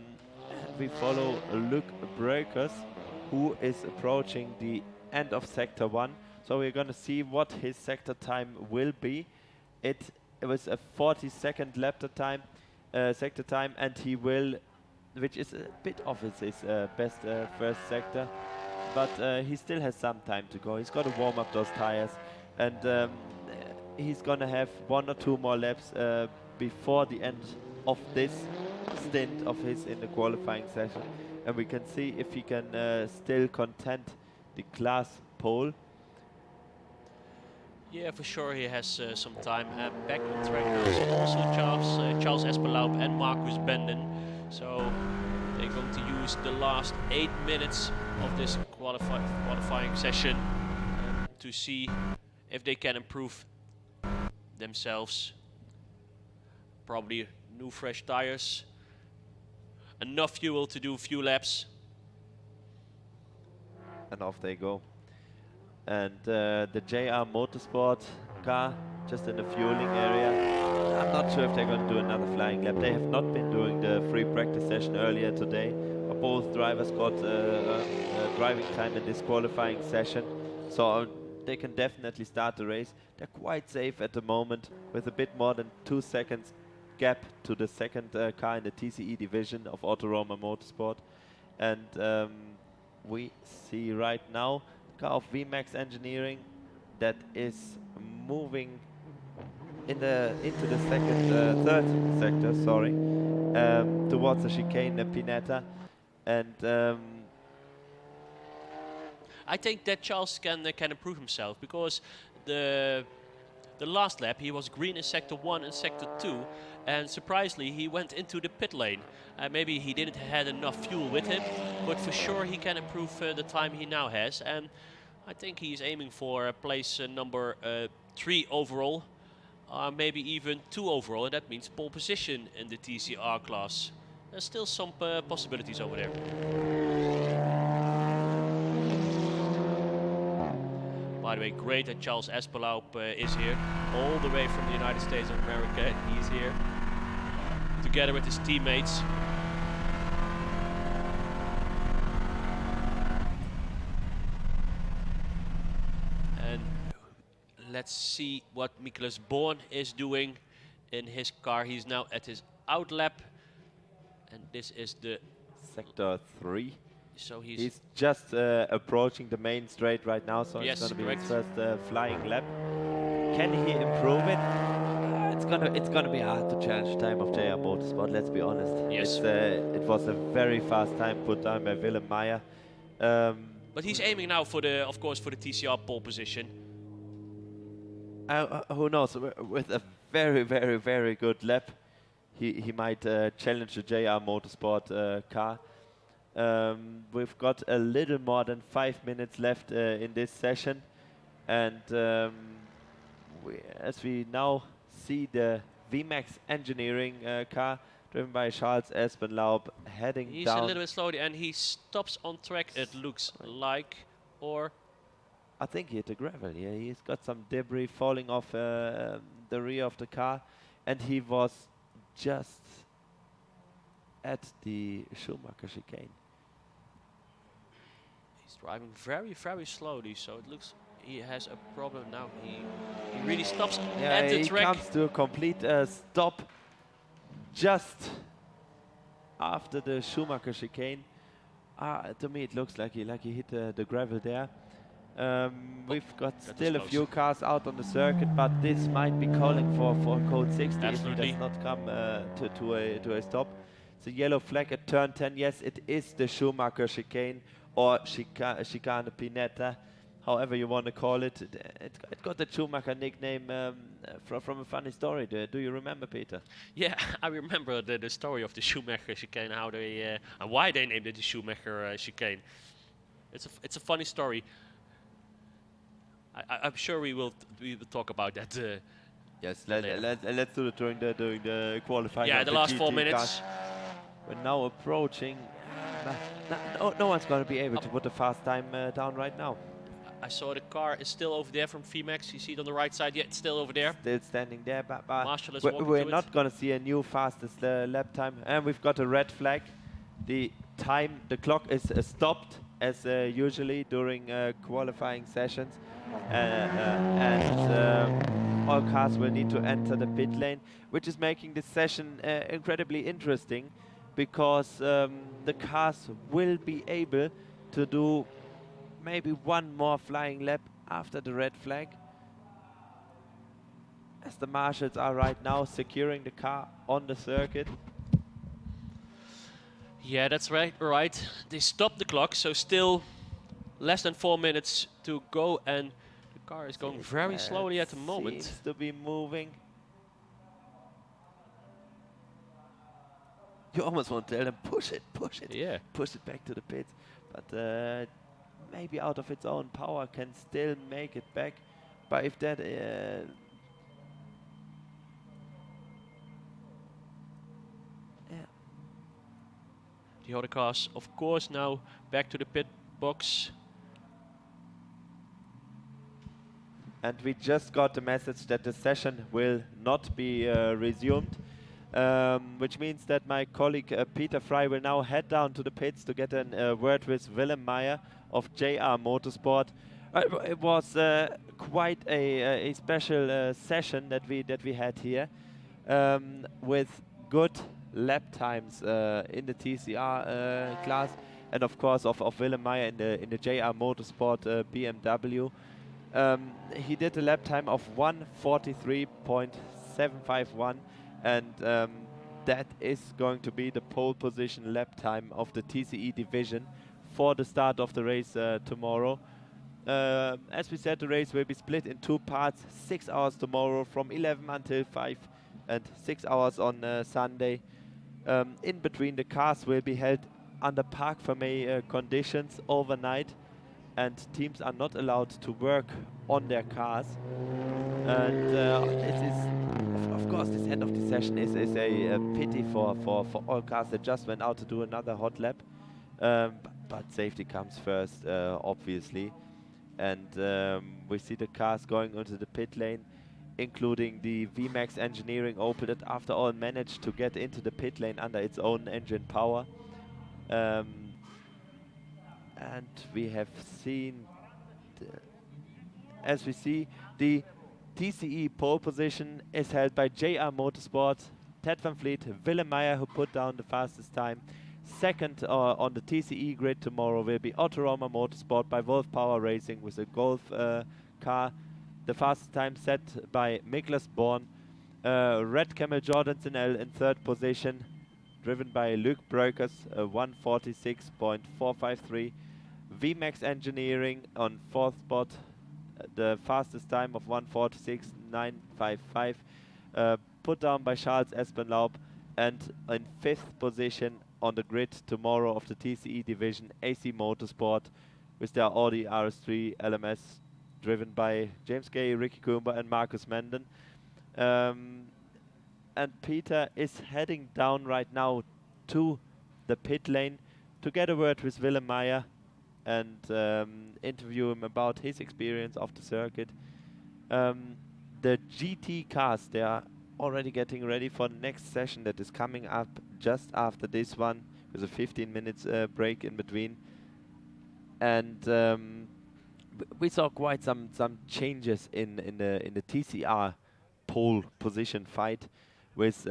we follow Luc Breukers, who is approaching the end of Sector 1. So we're going to see what his sector time will be. It was a 40-second sector time, and he will, which is a bit off his best first sector, but he still has some time to go. He's got to warm up those tires, and he's going to have 1 or 2 more laps before the end of this stint of his in the qualifying session, and we can see if he can still contend the class pole. Yeah, for sure he has some time. Back on track now is also Charles Espelaub and Marcus Benden. So they're going to use the last 8 minutes of this qualifying session to see if they can improve themselves. Probably new fresh tires, enough fuel to do a few laps. And off they go. And the JR Motorsport car just in the fueling area. I'm not sure if they're going to do another flying lap. They have not been doing the free practice session earlier today. Both drivers got driving time in this qualifying session, so they can definitely start the race. They're quite safe at the moment with a bit more than 2 seconds gap to the second car in the TCE division of Autoroma Motorsport. And we see right now car of VMAX Engineering that is moving into the third sector, sorry, towards the chicane Pinetta, and I think that Charles can improve himself, because the last lap he was green in sector 1 and sector 2, and surprisingly he went into the pit lane. Maybe he didn't have enough fuel with him, but for sure he can improve the time he now has, and I think he's aiming for place number 3 overall, maybe even 2 overall, and that means pole position in the TCR class. There's still some possibilities over there. By the way, great that Charles Espelaub is here, all the way from the United States of America. He's here together with his teammates. And let's see what Miklas Born is doing in his car. He's now at his out lap, and this is the sector 3. So he's just approaching the main straight right now, so yes, it's going to be correct. his first flying lap. Can he improve it? It's gonna be hard to challenge time of JR Motorsport. Let's be honest. Yes. It was a very fast time put down by Willem Meyer. But he's aiming now for the, of course, for the TCR pole position. Who knows? With a very, very, very good lap, he might challenge the JR Motorsport car. We've got a little more than 5 minutes left in this session, and as we now see the VMAX Engineering car driven by Charles Espenlaub heading He's down. a little bit slowly, and he stops on track, it looks like, or I think he hit the gravel. Yeah, he's got some debris falling off the rear of the car, and he was just at the Schumacher chicane. he's driving very, very slowly, so it looks he has a problem now. He really stops at the track. He comes to a complete stop just after the Schumacher chicane. To me, it looks like he hit the gravel there. We've got still a few cars out on the circuit, but this might be calling for code 60 Absolutely. if he does not come to a stop. It's a yellow flag at turn 10. Yes, it is the Schumacher chicane, or chicane Pinetta, however you want to call it. It got the Schumacher nickname from a funny story. Do you remember, Peter? Yeah, I remember the story of the Schumacher chicane, how they and why they named it the Schumacher chicane. It's a funny story. I'm sure we will talk about that. Yes, let's do it during the qualifying. Yeah, of the last GT 4 minutes. cars. We're now approaching No one's going to be able to put a fast time down right now. I saw the car is still over there from VMAX. You see it on the right side. Yeah, it's still over there. Still standing there, but Marshall is we're, walking we're to not it. going to see a new fastest lap time. And we've got a red flag. The clock is stopped as usually during qualifying sessions. And all cars will need to enter the pit lane, which is making this session incredibly interesting because the cars will be able to do maybe one more flying lap after the red flag, as the marshals are right now securing the car on the circuit. Yeah, that's right. They stopped the clock, so still less than 4 minutes to go, and the car is going very slowly at the moment. Seems to be moving. You almost want to tell them, push it, Yeah. push it back to the pits. But maybe out of its own power can still make it back. But if that... yeah. The other cars, of course, now back to the pit box. And we just got the message that the session will not be resumed, which means that my colleague Peter Fry will now head down to the pits to get a word with Willem Meyer of JR Motorsport. It was quite a special session that we had here, with good lap times in the TCR class, and of course of Willem Meyer in the JR Motorsport BMW. He did a lap time of 1:43.751, and that is going to be the pole position lap time of the TCE division for the start of the race tomorrow. As we said, the race will be split in two parts, 6 hours tomorrow from 11 until 5 and 6 hours on Sunday. In between, the cars will be held under parc fermé conditions overnight, and teams are not allowed to work on their cars. And it is, of course, this end of the session is a pity for all cars that just went out to do another hot lap. But safety comes first, obviously. And we see the cars going into the pit lane, including the VMAX Engineering Opel that after all managed to get into the pit lane under its own engine power. And we have seen, as we see, the TCE pole position is held by JR Motorsport, Ted van Vliet, Willem Meyer, who put down the fastest time. Second on the TCE grid tomorrow will be Autorama Motorsport by Wolf Power Racing with a Golf car. The fastest time set by Miklas Born. Red Camel Jordanson L in third position, driven by Luc Breukers, 1:46.453. VMAX Engineering on fourth spot, the fastest time of 1:46.955, put down by Charles Espenlaub, and in fifth position on the grid tomorrow of the TCE division, AC Motorsport with their Audi RS3 LMS, driven by James Gay, Ricky Coomber and Marcus Menden. And Peter is heading down right now to the pit lane to get a word with Willem Meyer and interview him about his experience of the circuit. The GT cars, they are already getting ready for the next session that is coming up just after this one, with a 15 minutes break in between. And we saw quite some changes in the TCR pole position fight, with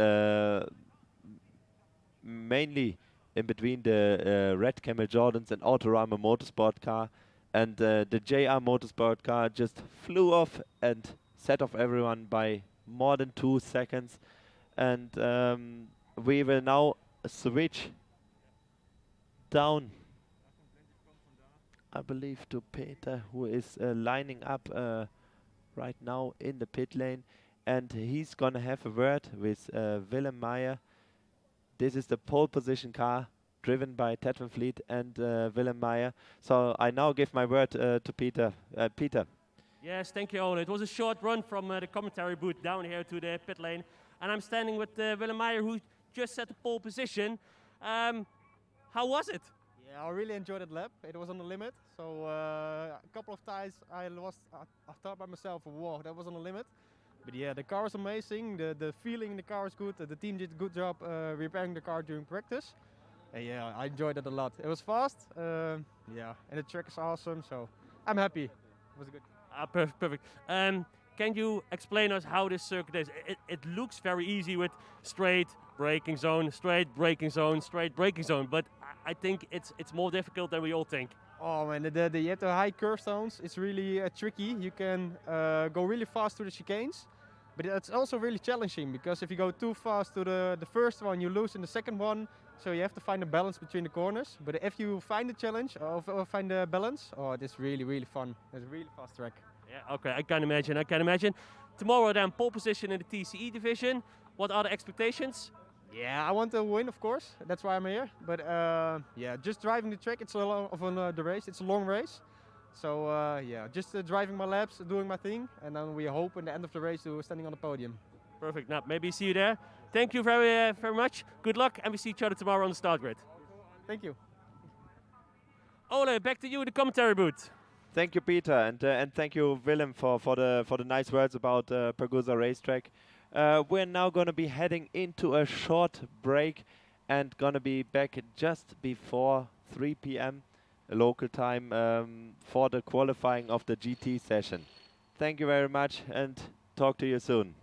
mainly in between the Red Camel Jordans and Autorama Motorsport car, and the JR Motorsport car just flew off and set off everyone by more than 2 seconds. And we will now switch down, I believe, to Peter, who is lining up right now in the pit lane, and he's gonna have a word with Willem Meyer. This is the pole position car driven by Ted van Vliet and Willem Meyer. So I now give my word to Peter. Peter. Yes, thank you, Ole. It was a short run from the commentary booth down here to the pit lane. And I'm standing with Willem Meyer, who just set the pole position. How was it? Yeah, I really enjoyed that lap. It was on the limit, so a couple of times I lost. I thought by myself, "Whoa, that was on the limit." But yeah, the car is amazing. The feeling in the car is good. The team did a good job repairing the car during practice. And yeah, I enjoyed it a lot. It was fast. Yeah, and the track is awesome. So I'm happy. It was good. Perfect. Can you explain us how this circuit is? It looks very easy with straight braking zone, straight braking zone, straight braking zone, but I think it's more difficult than we all think. Oh man, you have the high curve zones. It's really tricky. You can go really fast to the chicanes, but it's also really challenging because if you go too fast to the first one, you lose in the second one. So you have to find a balance between the corners. But if you find the challenge or find the balance, oh, it is really fun. It's a really fast track. Yeah, okay, I can imagine. Tomorrow then, pole position in the TCE division. What are the expectations? Yeah, I want to win, of course. That's why I'm here. But yeah, just driving the track, it's a long of the race. It's a long race. So yeah, just driving my laps, doing my thing, and then we hope in the end of the race to standing on the podium. Perfect. Now, maybe see you there. Thank you very much. Good luck, and we see each other tomorrow on the start grid. Thank you. Ole, back to you in the commentary booth. Thank you, Peter, and thank you, Willem, for the nice words about Pergusa racetrack. We're now going to be heading into a short break and going to be back just before 3 p.m. local time for the qualifying of the GT session. Thank you very much and talk to you soon.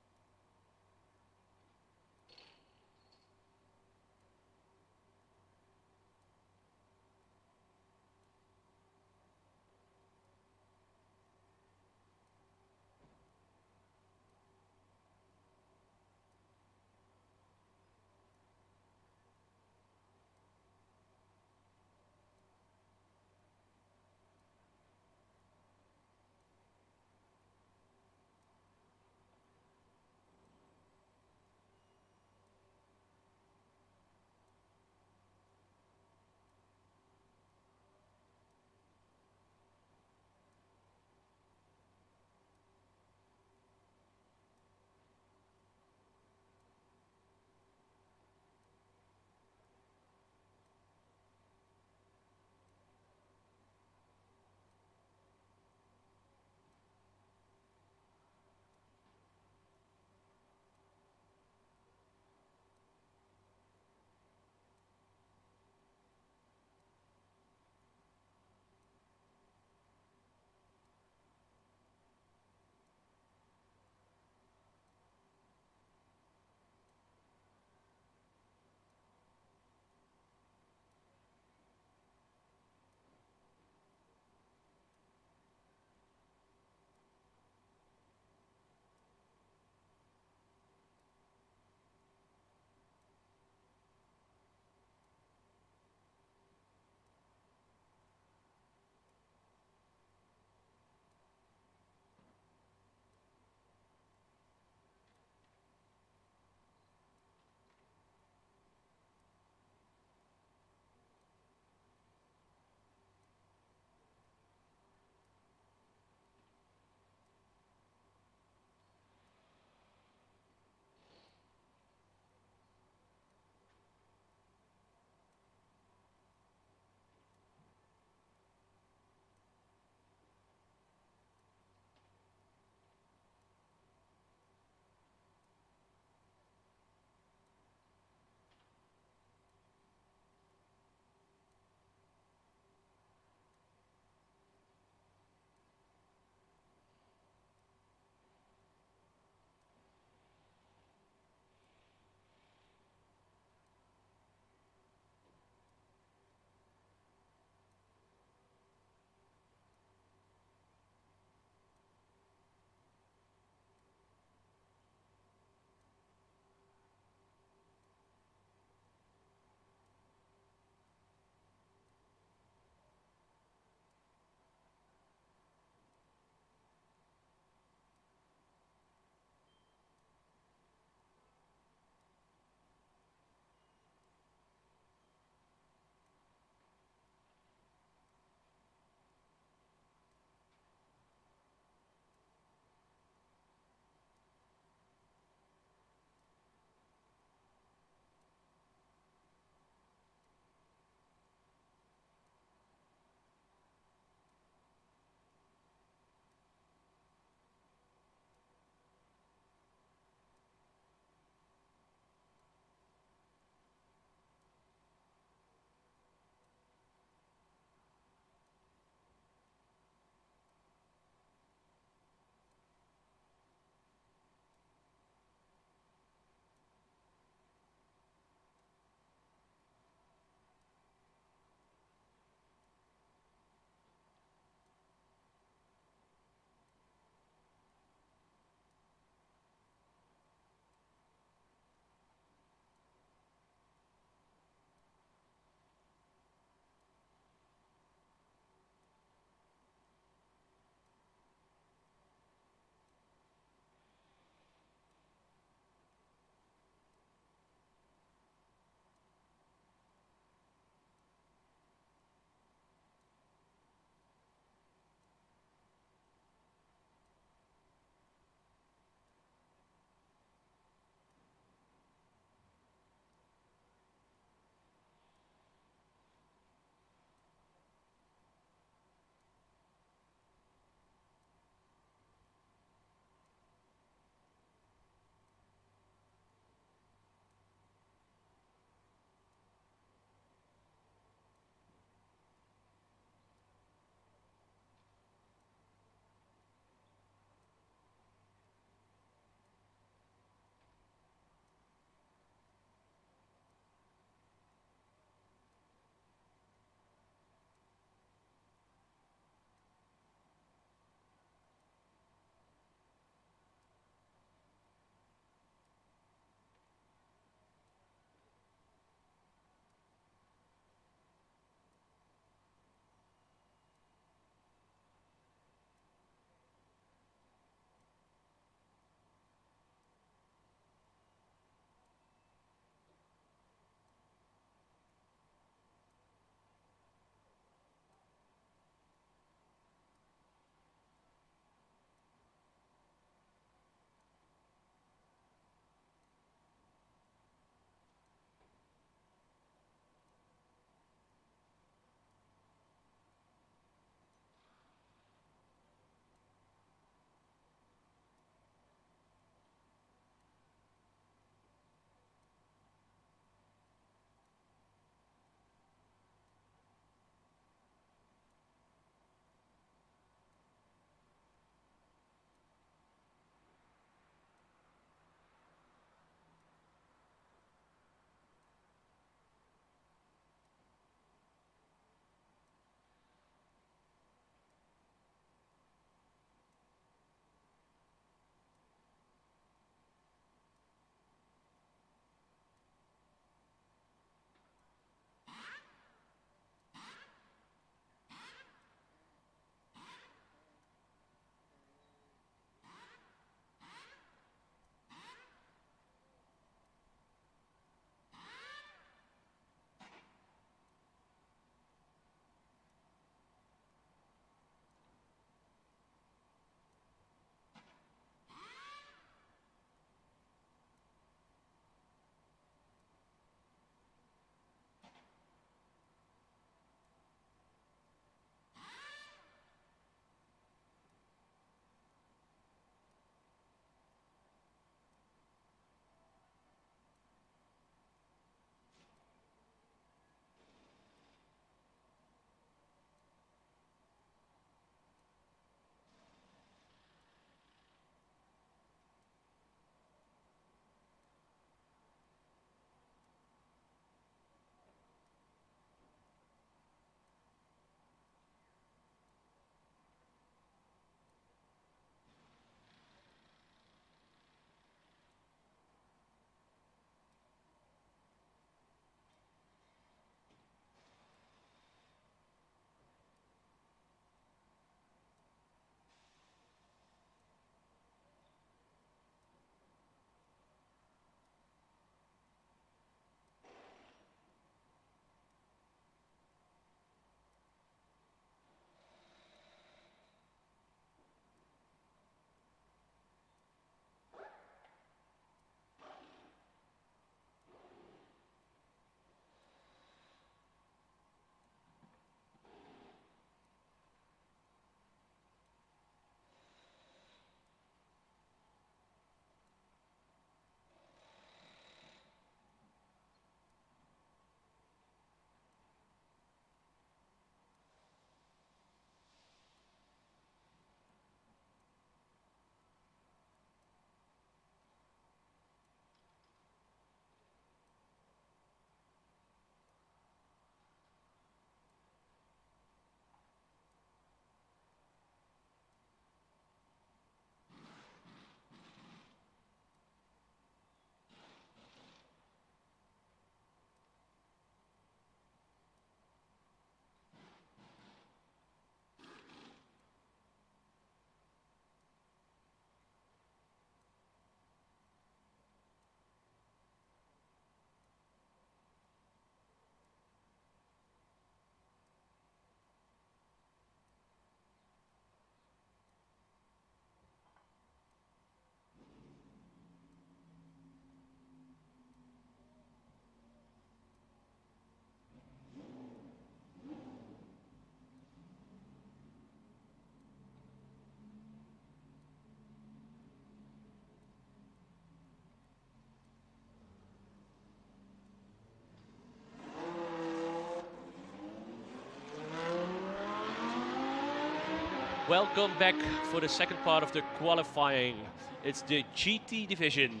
Welcome back for the second part of the qualifying. It's the GT division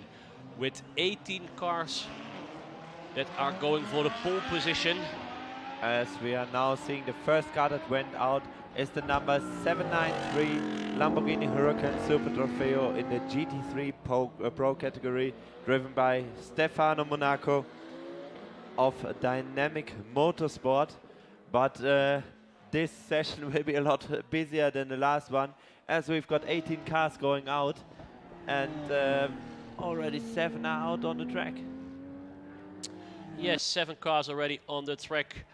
with 18 cars that are going for the pole position. As we are now seeing the first car that went out is the number 793 Lamborghini Huracan Super Trofeo in the GT3 Pro category, driven by Stefano Monaco of Dynamic Motorsport. But this session will be a lot busier than the last one, as we've got 18 cars going out and already 7 are out on the track. Yes, 7 cars already on the track.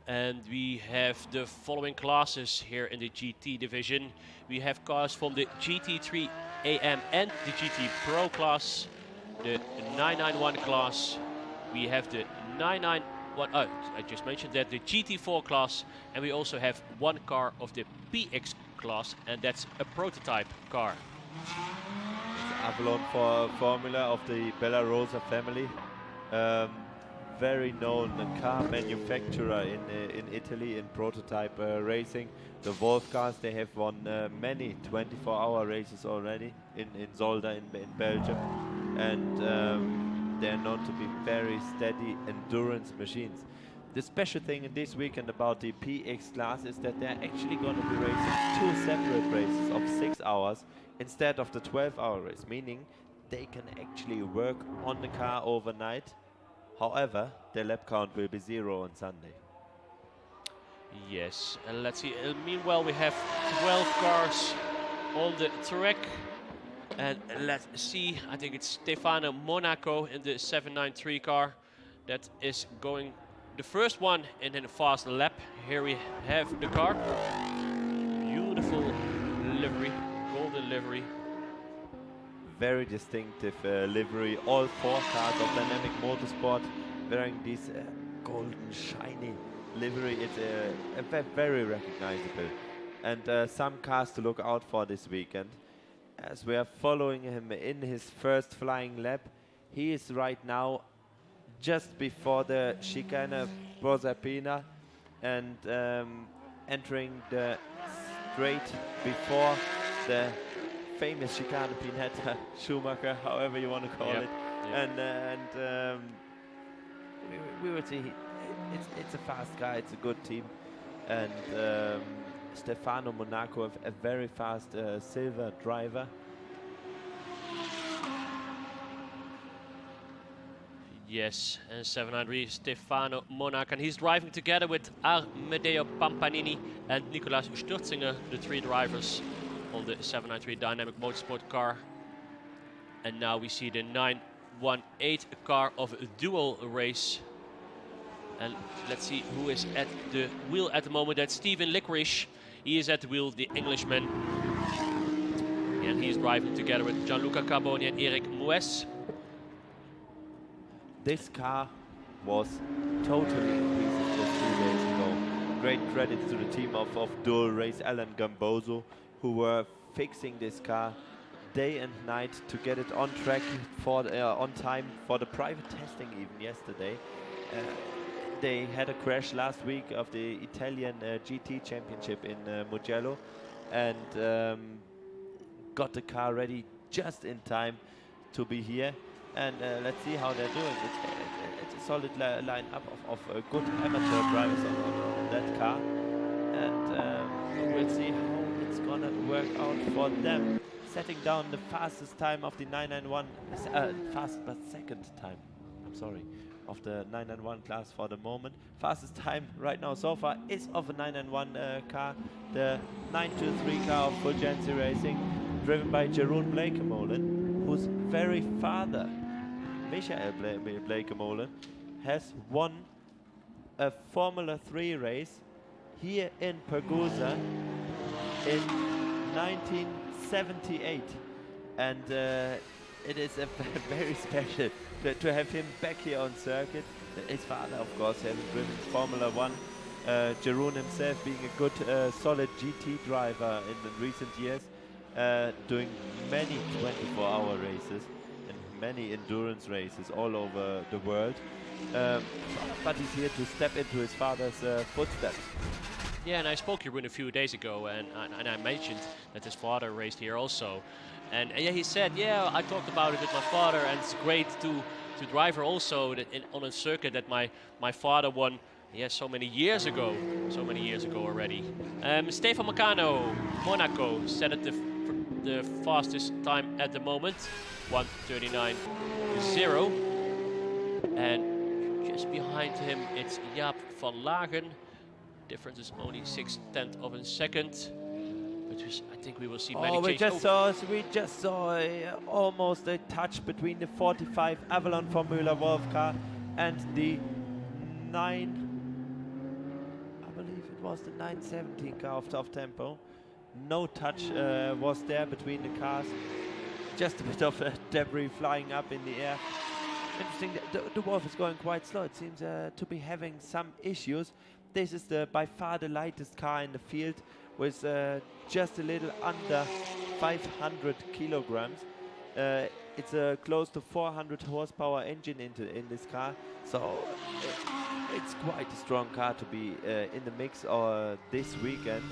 And we have the following classes here in the GT division. We have cars from the GT3 AM and the GT Pro class, the 991 class. We have the 991, I just mentioned that, the GT4 class. And we also have one car of the PX class, and that's a prototype car. Avalon for Formula of the Bella Rosa family. Very known car manufacturer in Italy in prototype racing. The Wolf cars, they have won many 24-hour races already in Zolder in Belgium, and they're known to be very steady endurance machines. The special thing in this weekend about the PX class is that they're actually going to be racing 2 separate races of 6 hours instead of the 12-hour race, meaning they can actually work on the car overnight. However, the lap count will be 0 on Sunday. Yes, and let's see. Meanwhile, we have 12 cars on the track. And let's see, I think it's Stefano Monaco in the 793 car that is going the first one in a fast lap. Here we have the car. Beautiful livery, golden livery. Very distinctive livery. All 4 cars of Dynamic Motorsport wearing this golden shiny livery. It's very recognizable, and some cars to look out for this weekend, as we are following him in his first flying lap. He is right now just before the chicane Proserpina and entering the straight before the famous chicane Pinetta Schumacher, however you want to call it. And we will see. It's a fast car. It's a good team, and Stefano Monaco, a very fast silver driver. Yes, and 793 Stefano Monaco, and he's driving together with Amedeo Pampanini and Nicolas Stürzinger, the 3 drivers on the 793 Dynamic Motorsport car. And now we see the 918 car of a dual race. And let's see who is at the wheel at the moment. That's Steven Licorice. He is at the wheel, the Englishman. And he's driving together with Gianluca Carboni and Eric Mues. This car was totally in pieces just 2 days ago. Great credits to the team of Dual Race Alan Gamboso, who were fixing this car day and night to get it on track for on time for the private testing even yesterday. They had a crash last week of the Italian GT Championship in Mugello, and got the car ready just in time to be here. And let's see how they're doing. It's a solid lineup of good amateur drivers on that car, and we'll see how it's gonna work out for them. Setting down the fastest time of the 991, fast but second time, I'm sorry, of the 991 class for the moment. Fastest time right now so far is of a 991 car, the 923 car of Fulgenzi Racing, driven by Jeroen Blekemolen, whose very father, Michael Blekemolen, has won a Formula 3 race here in Pergusa in 1978, and it is a very special to have him back here on circuit. His father, of course, having driven Formula 1, Jeroen himself being a good solid GT driver in the recent years, doing many 24-hour races and many endurance races all over the world, but he's here to step into his father's footsteps. Yeah, and I spoke to Jeroen a few days ago, and I mentioned that his father raced here also. And yeah, he said, yeah, I talked about it with my father, and it's great to drive her also on a circuit that my father won, yeah, so many years ago already. Stefan Macano, Monaco, set at the fastest time at the moment, 1:39.0. And just behind him, it's Jaap van Lagen. Difference is only 6/10 of a second. But I think we will see many we changes. we just saw almost a touch between the 45 Avalon Formula Wolf car and the 9, I believe it was the 917 car of Top Tempo. No touch was there between the cars. Just a bit of debris flying up in the air. Interesting, the Wolf is going quite slow. It seems to be having some issues. This is by far the lightest car in the field, with just a little under 500 kilograms. It's a close to 400 horsepower engine in this car, so it's quite a strong car to be in the mix this weekend.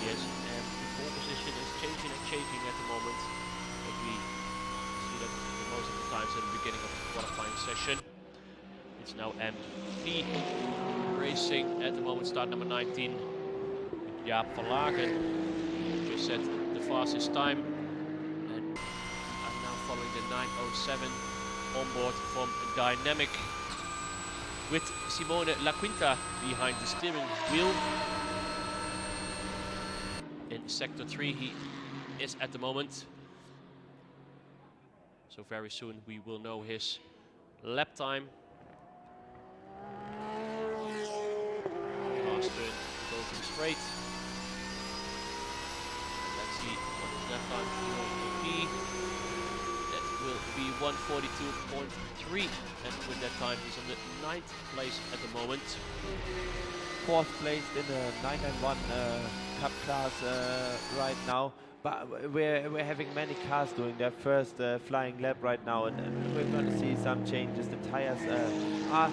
Yes, and the pole position is changing at the moment. But we see that most of the times at the beginning of the qualifying session. It's now MP racing at the moment, start number 19. Jaap van Lagen just set the fastest time, and I'm now following the 9:07 on board from Dynamic with Simone Laquinta behind the steering wheel. In sector 3 he is at the moment, so very soon we will know his lap time. Last turn, go to the straight. Let's see what that time will be. That will be 1:42.3, and with that time he's on the 9th place at the moment. 4th place in the 991 Cup class right now, but we're having many cars doing their first flying lap right now, and we're going to see some changes. The tires are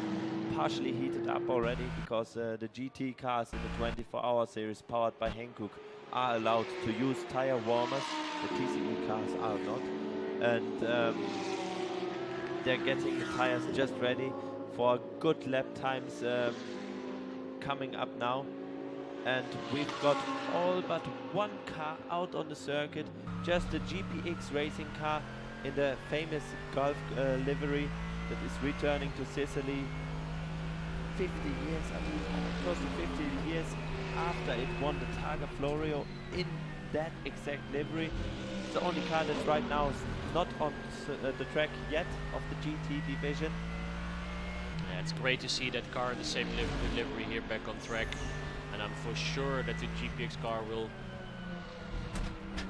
partially heated up already, because the GT cars in the 24-hour series powered by Hankook are allowed to use tire warmers. The TCE cars are not, and they're getting the tires just ready for good lap times coming up now. And we've got all but one car out on the circuit, just the GPX racing car in the famous Golf livery that is returning to Sicily 50 years, I believe, close to 50 years after it won the Targa Florio in that exact livery. It's the only car that's right now not on the track yet of the GT division. Yeah, it's great to see that car in the same livery here back on track. And I'm for sure that the GPX car will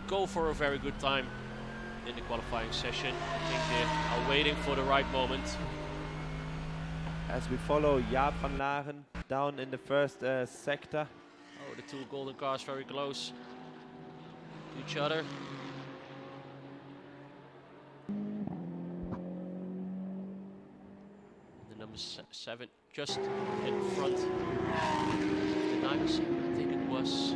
go for a very good time in the qualifying session. I think they are waiting for the right moment. As we follow Jaap van Lagen down in the first sector. Oh, the two golden cars very close to each other. The number 7 just in front. The 907, I think it was.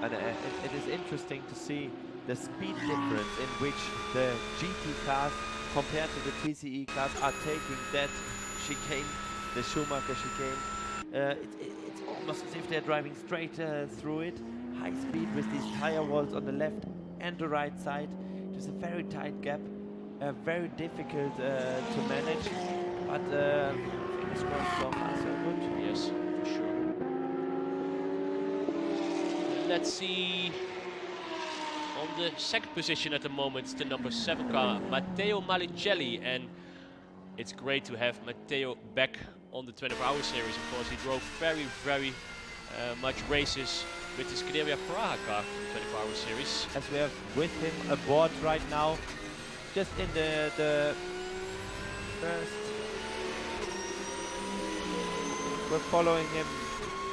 And it is interesting to see the speed difference in which the GT cars compared to the TCE cars are taking that chicane, the Schumacher chicane. It's almost as if they're driving straight through it. High speed with these tire walls on the left and the right side. There's a very tight gap, very difficult to manage, but fingers crossed, so far so good. Yes, for sure. Let's see. On the second position at the moment, the number 7 car, Matteo Malicelli, and it's great to have Matteo back on the 24-hour series. Of course, he drove very much races with the Scuderia Praha car from the 24-hour series. As we have with him aboard right now, just in the first, we're following him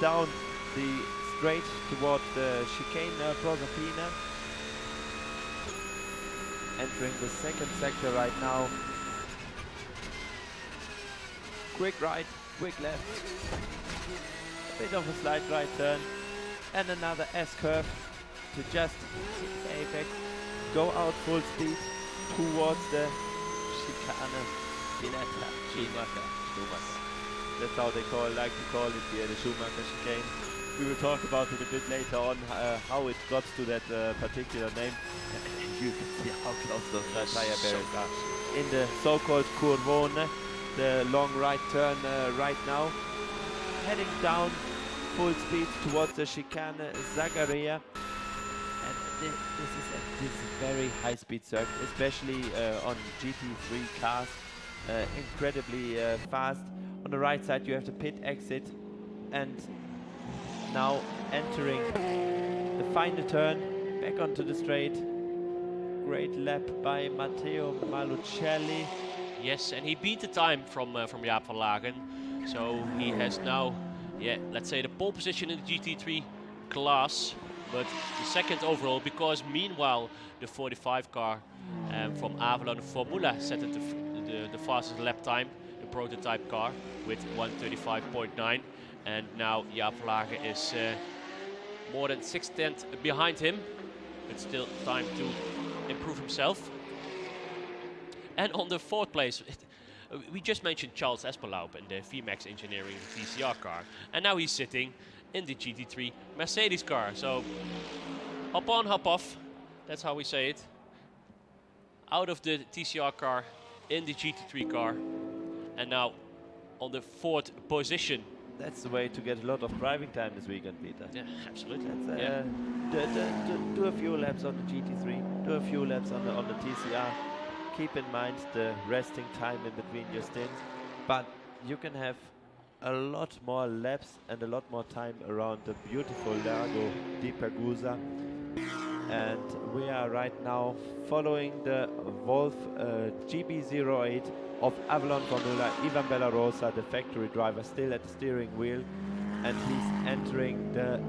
down the straight toward the chicane Proserpina. Entering the second sector right now. quick right, quick left, a bit of a slight right turn, and another S-curve to just apex, go out full speed towards the chicane. Schumacher. That's how they like to call it here, the Schumacher chicane. We will talk about it a bit later on, how it got to that particular name. You can see how close those tire barriers are. In the so-called Curvone, the long right turn right now, heading down full speed towards the chicane Zagaria. And this is a very high-speed circuit, especially on GT3 cars, incredibly fast. On the right side you have the pit exit, and now entering the final turn, back onto the straight. Great lap by Matteo Malucelli. Yes, and he beat the time from Jaap van Lagen. So he has now, let's say the pole position in the GT3 class, but the second overall, because meanwhile the 45 car from Avalon Formula set it the fastest lap time, the prototype car, with 1:35.9, and now Jaap van Lagen is more than 6/10 behind him. It's still time to improve himself. And on the fourth place, we just mentioned Charles Espelaub in the VMAX Engineering TCR car, and now he's sitting in the GT3 Mercedes car. So hop on, hop off, that's how we say it. Out of the TCR car, in the GT3 car, and now on the fourth position. That's the way to get a lot of driving time this weekend, Peter. Yeah, absolutely. Do a few laps on the GT3, do a few laps on the TCR. Keep in mind the resting time in between your stints, but you can have a lot more laps and a lot more time around the beautiful Lago di Pergusa. And we are right now following the Wolf GB08 of Avalon Formula, Ivan Bellarosa, the factory driver, still at the steering wheel, and he's entering the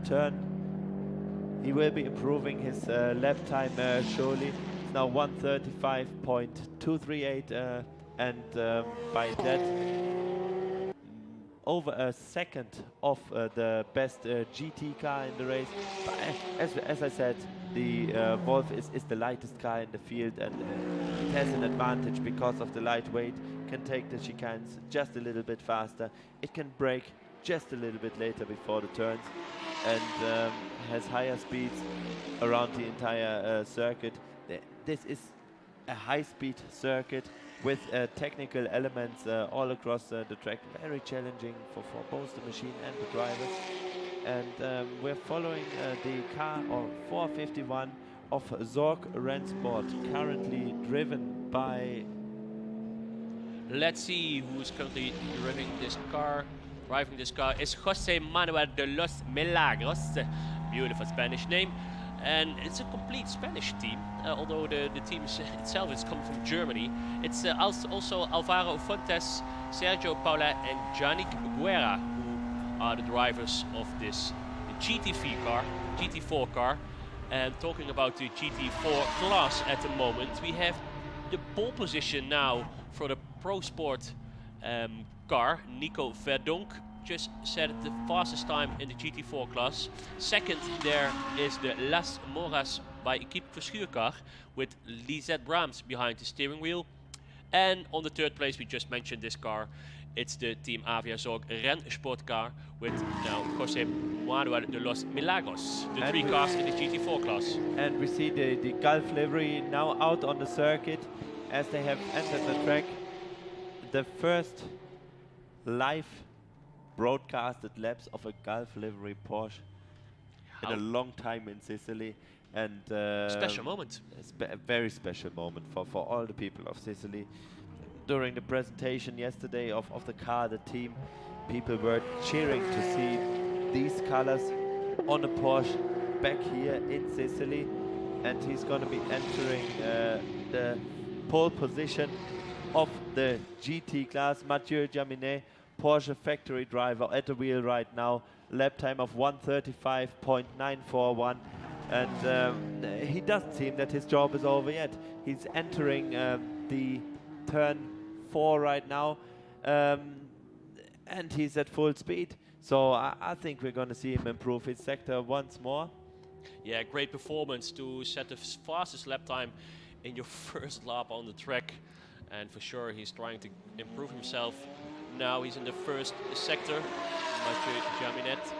turn. He will be improving his lap time surely. It's now 1:35.238, and by that over a second of the best GT car in the race. But as I said, the Wolf is the lightest car in the field, and it has an advantage because of the lightweight. Can take the chicanes just a little bit faster. It can brake just a little bit later before the turns, and has higher speeds around the entire circuit. This is a high-speed circuit with technical elements all across the track. Very challenging for both the machine and the drivers. And we're following the car of 451 of Zorg Rennsport, currently driven by... Let's see who's currently driving this car. Is José Manuel de los Milagros. Beautiful Spanish name. And it's a complete Spanish team, although the team itself is coming from Germany. It's also Alvaro Fontes, Sergio Paula and Yannick Guerra, who are the drivers of this GT4 car. And talking about the GT4 class at the moment, we have the pole position now for the Pro Sport car. Nico Verdonk just set the fastest time in the GT4 class. Second there is the Las Moras by Equipe Verschuurcar with Lisette Brahms behind the steering wheel. And on the third place, we just mentioned this car. It's the Team Avia Zorg Rennsport car with now José Manuel de los Milagros, the three cars in the GT4 class. And we see the Gulf livery now out on the circuit as they have entered the track. The first live broadcasted laps of a Gulf livery Porsche in a long time in Sicily, and special moment. A very special moment for all the people of Sicily. During the presentation yesterday of the car, the team, people were cheering to see these colors on a Porsche back here in Sicily, and he's going to be entering the pole position of the GT class. Mathieu Jaminet, Porsche factory driver, at the wheel right now. Lap time of 1:35.941, and he doesn't seem that his job is over yet. He's entering the turn 4 right now, and he's at full speed. So I think we're going to see him improve his sector once more. Yeah, great performance to set the fastest lap time in your first lap on the track. And for sure, he's trying to improve himself. Now he's in the first sector. Mathieu Jaminet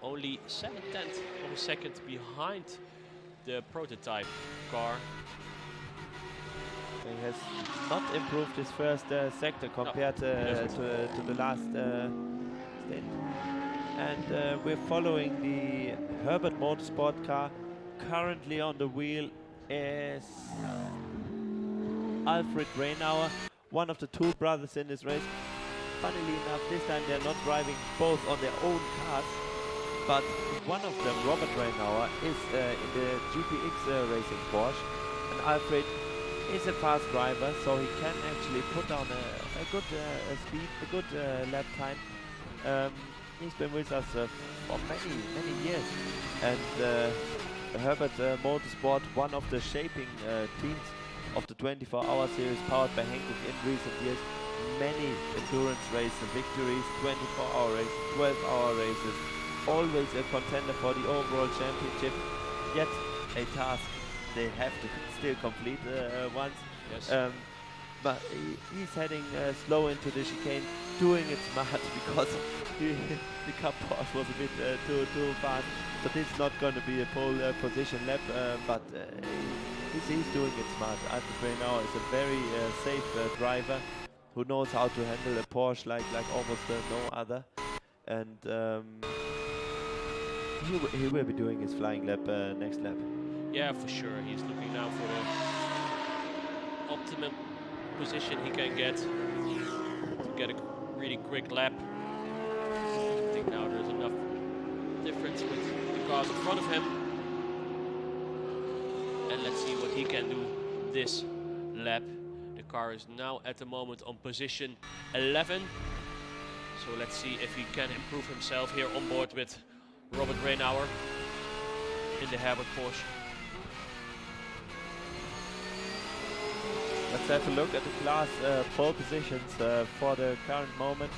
only 7/10 of a second behind the prototype car. He has not improved his first sector compared to the last stint. And we're following the Herbert Motorsport car. Currently on the wheel is Alfred Reinauer, one of the two brothers in this race. Funnily enough, this time they're not driving both on their own cars, but one of them, Robert Reinauer, is in the GPX racing Porsche, and Alfred is a fast driver, so he can actually put down a good speed, a good lap time. He's been with us for many years, and Herbert Motorsport, one of the shaping teams of the 24-hour series powered by Henkel in recent years. Many endurance race victories, 24-hour races, 12-hour races, always a contender for the overall championship, yet a task they have to still complete once. Yes. But he's heading slow into the chicane, doing it smart because the Cup Porsche was a bit too fast. So this is not going to be a pole position lap, but he's doing it smart. Alfred Reinauer is a very safe driver who knows how to handle a Porsche like almost no other. And he will be doing his flying lap next lap. Yeah, for sure. He's looking now for the optimum position he can get to get a really quick lap. I think now there's enough difference with the cars in front of him. And let's see what he can do this lap. The car is now at the moment on position 11. So let's see if he can improve himself here on board with Robert Reinauer in the Herbert Porsche. Let's have a look at the class pole positions for the current moment.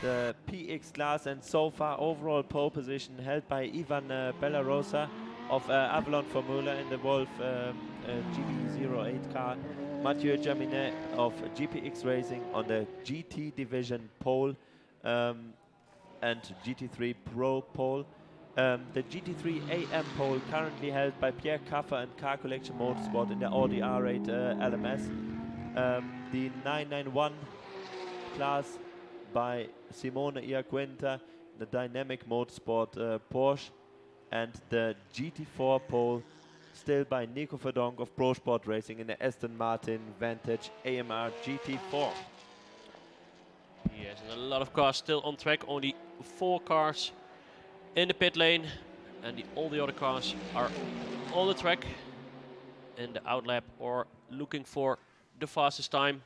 The PX class, and so far overall pole position held by Ivan Bellarosa of Avalon Formula in the Wolf GB08 car. Mathieu Jaminet of GPX Racing on the GT division pole and GT3 Pro pole. The GT3 AM pole currently held by Pierre Caffer and Car Collection Motorsport in the Audi R8 LMS. The 991 class by Simone Iaquinta, the Dynamic Motorsport Porsche, and the GT4 pole still by Nico Verdonk of Pro Sport Racing in the Aston Martin Vantage AMR GT4. Yes, and a lot of cars still on track, only 4 cars in the pit lane, and all the other cars are on the track in the outlap or looking for the fastest time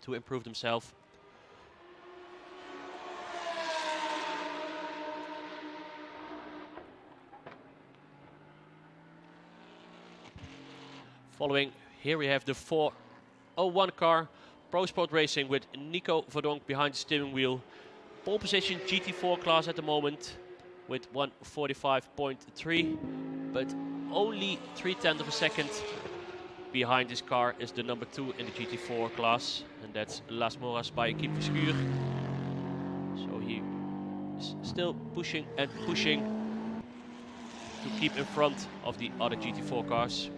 to improve themselves. Following, here we have the 401 car, Pro Sport Racing with Nico Verdonk behind the steering wheel. Pole position GT4 class at the moment with 1:45.3, but only 3/10 of a second behind this car is the number 2 in the GT4 class, and that's Las Moras by Equipe Verschuur. So he is still pushing and pushing to keep in front of the other GT4 cars.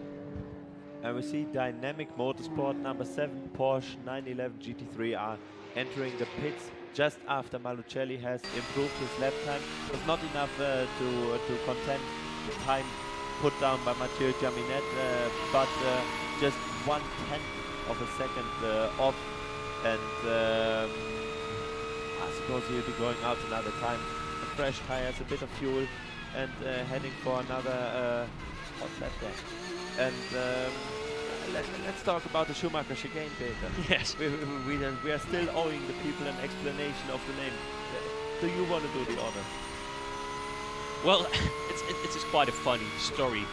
And we see Dynamic Motorsport number 7 Porsche 911 GT3 are entering the pits just after Malucelli has improved his lap time. It was not enough to contend the time put down by Mathieu Jaminet, but just 1/10 of a second off, and I suppose he'll be going out another time. Fresh tires, a bit of fuel, and heading for another hot lap there. And let's talk about the Schumacher chicane, Peter. Yes. We are still owing the people an explanation of the name. Do you want to do the honor? Well, it's quite a funny story.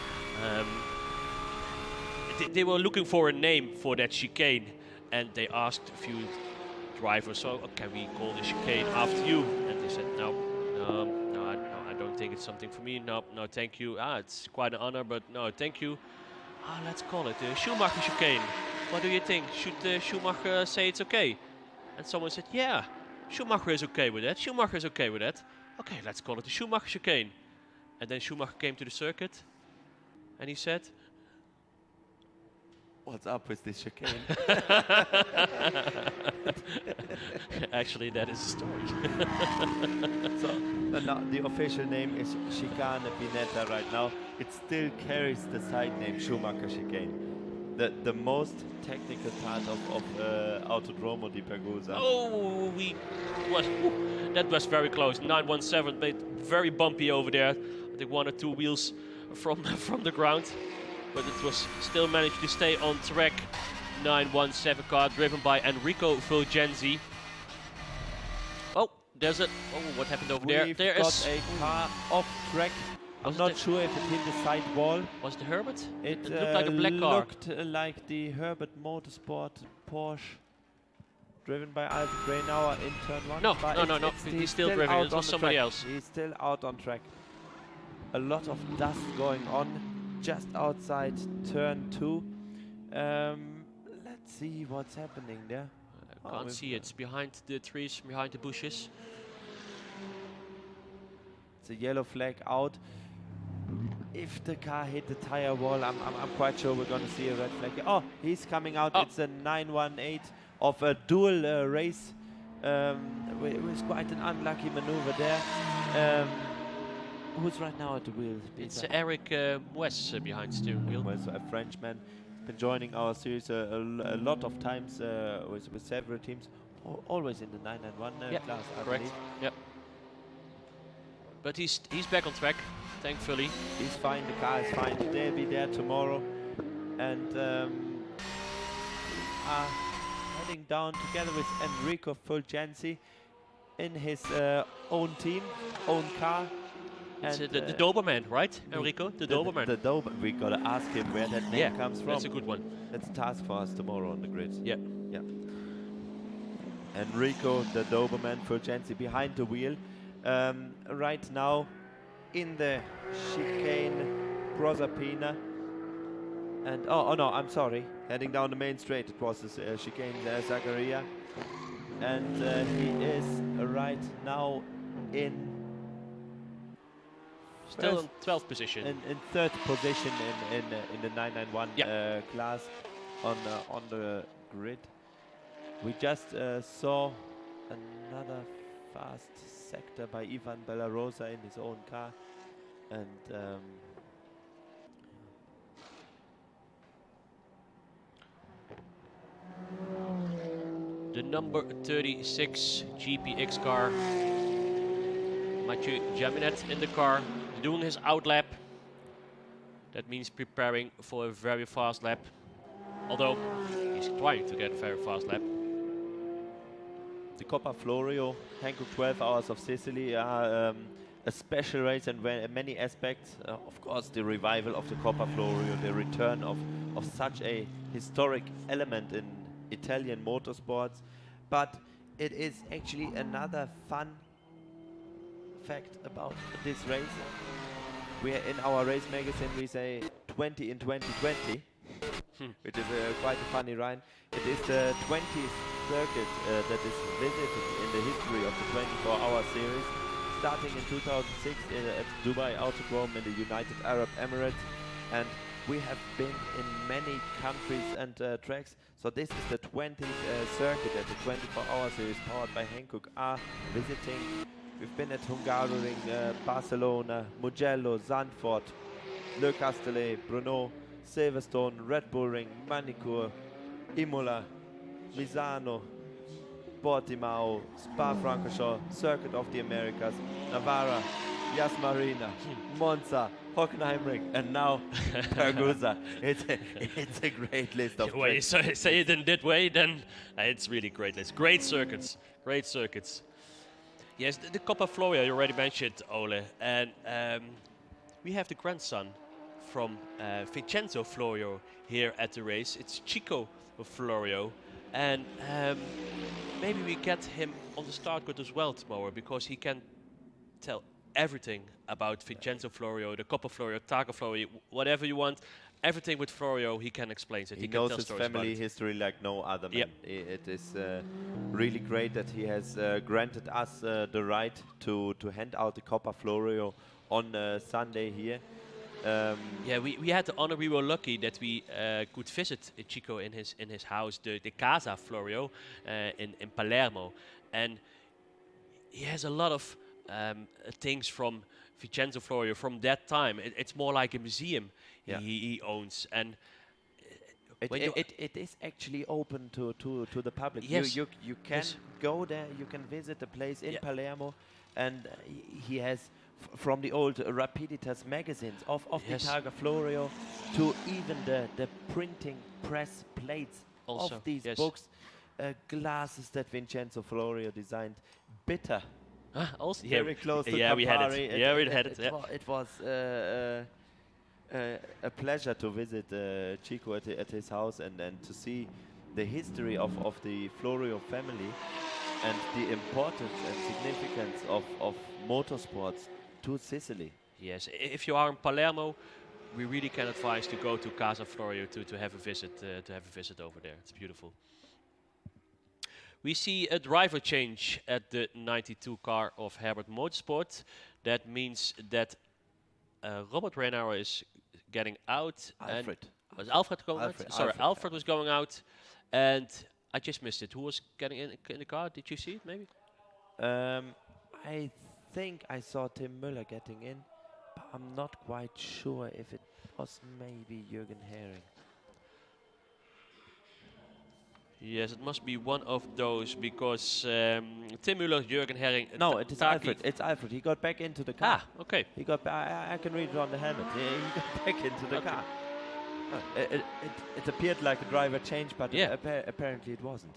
They were looking for a name for that chicane, and they asked a few drivers, so can we call the chicane after you? And they said, no, I don't think it's something for me. No, thank you. It's quite an honor, but no, thank you. Let's call it the Schumacher chicane. What do you think? Should Schumacher say it's okay? And someone said, yeah, Schumacher is okay with that. Schumacher is okay with that. Okay, let's call it the Schumacher chicane. And then Schumacher came to the circuit, and he said, What's up with this chicane? actually, that is the story. So now the official name is Chicane Pineta right now. It still carries the side name Schumacher chicane. The most technical part of Autodromo di Pergusa. Oh, that was very close. 917, but very bumpy over there. I think 1 or 2 wheels from the ground, but it was still managed to stay on track. 917 car driven by Enrico Fulgenzi. Oh, there's a. Oh, what happened over there? We've There got is a car off track. I'm Was not it sure if it hit the side wall. Was it Herbert? It looked like a black car. looked like the Herbert Motorsport Porsche, driven by Alfred Greinauer in turn 1. No, but no. He's still driving. out It on was the somebody track. else. He's still out on track. A lot of dust going on just outside turn 2. Let's see what's happening there. I can't see it. It's behind the trees, behind the bushes. It's a yellow flag out. If the car hit the tire wall, I'm quite sure we're going to see a red flag. Oh, he's coming out. Oh. It's a 918 of a dual race. It was quite an unlucky maneuver there. Who's right now at the wheel? It's Peter? Eric West behind the steering wheel. Well, so a Frenchman, been joining our series a lot of times with several teams, always in the 991 class, I correct. believe. Yep. But he's back on track, thankfully. He's fine, the car is fine, they'll be there tomorrow. And are heading down together with Enrico Fulgenzi in his own team, own car. It's And, the Doberman, right, Enrico? The Doberman. The Doberman. We gotta ask him where that name comes from. That's a good one. That's a task for us tomorrow on the grid. Yeah. Yeah. Enrico, the Doberman Fulgenzi behind the wheel. Right now in the chicane Proserpina. And oh no, I'm sorry. Heading down the main straight, it was the chicane Zaccaria. And he is right now in Still in 12th position. in third position in the 991 Yeah. class on the grid. We just saw another fast sector by Ivan Bellarosa in his own car, and The number 36 GPX car. Mathieu Jaminet in the car, doing his out lap. That means preparing for a very fast lap. Although he's trying to get a very fast lap. the Coppa Florio, Hankook 12 Hours of Sicily are a special race in many aspects. Of course, the revival of the Coppa Florio, the return of such a historic element in Italian motorsports. But it is actually another fun fact about this race. We are in our race magazine, we say 20 in 2020, which is quite a funny rhyme. It is the 20th circuit that is visited in the history of the 24-hour series, starting in 2006 at Dubai Autodrome in the United Arab Emirates. And we have been in many countries and tracks. So this is the 20th circuit at the 24-hour series powered by Hankook are visiting. We've been at Hungaroring, Barcelona, Mugello, Zandvoort, Le Castellet, Brno, Silverstone, Red Bull Ring, Manicure, Imola, Misano, Portimao, Spa-Francorchamps, Circuit of the Americas, Navarra, Yas Marina, Monza, Hockenheimring, and now Pergusa. It's a great list of When you tracks. say it in that way, then it's really great list. Great circuits, great circuits. Yes, the Coppa Florio you already mentioned, Ole, and we have the grandson from Vincenzo Florio here at the race. It's Chico Florio, And maybe we get him on the start grid as well tomorrow, because he can tell everything about Vincenzo Florio, the Coppa Florio, Targa Florio, whatever you want. Everything with Florio, he can explain it. He can knows tell his stories about family it. history like no other man. Yep. It is really great that he has granted us the right to hand out the Coppa Florio on Sunday here. Yeah, we had the honor. We were lucky that we could visit Chico in his house, the Casa Florio, in Palermo, and he has a lot of things from Vincenzo Florio from that time. It's more like a museum he owns, and it is actually open to the public. Yes. You can Yes. go there, you can visit the place in Yeah. Palermo, and he has from the old Rapiditas magazines of Yes. the Targa Florio to even the printing press plates Also, of these yes. books, glasses that Vincenzo Florio designed, bitter. Also, Very close to we had Campari. it. Yeah, we had it. Yeah. It was a pleasure to visit Chico at his house and to see the history of the Florio family and the importance and significance of motorsports to Sicily. Yes, if you are in Palermo, we really can advise to go to Casa Florio to have a visit over there. It's beautiful. We see a driver change at the 92 car of Herbert Motorsport. That means that Robert Renauer is getting out. Alfred. And was Alfred going Alfred, out? Sorry, Alfred. Alfred was going out, and I just missed it. Who was getting in the car? Did you see it? Maybe. I think I saw Tim Müller getting in, but I'm not quite sure if it was maybe Jürgen Hering. Yes, it must be one of those, because Tim Müller, Jürgen Hering. No, it is Taki. Alfred. It's Alfred. He got back into the car. Ah, okay. He got. I can read it on the helmet. He got back into the Okay. car. It appeared like a driver change, but Yeah. apparently it wasn't.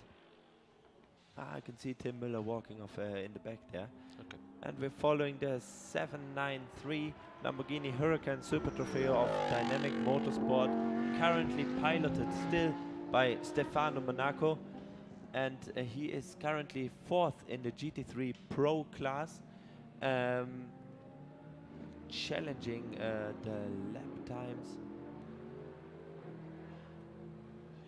I can see Tim Müller walking off in the back there. Okay. And we're following the 793 Lamborghini Huracan Super Trofeo of Dynamic Motorsport, currently piloted still by Stefano Monaco, and he is currently 4th in the GT3 Pro class, challenging the lap times.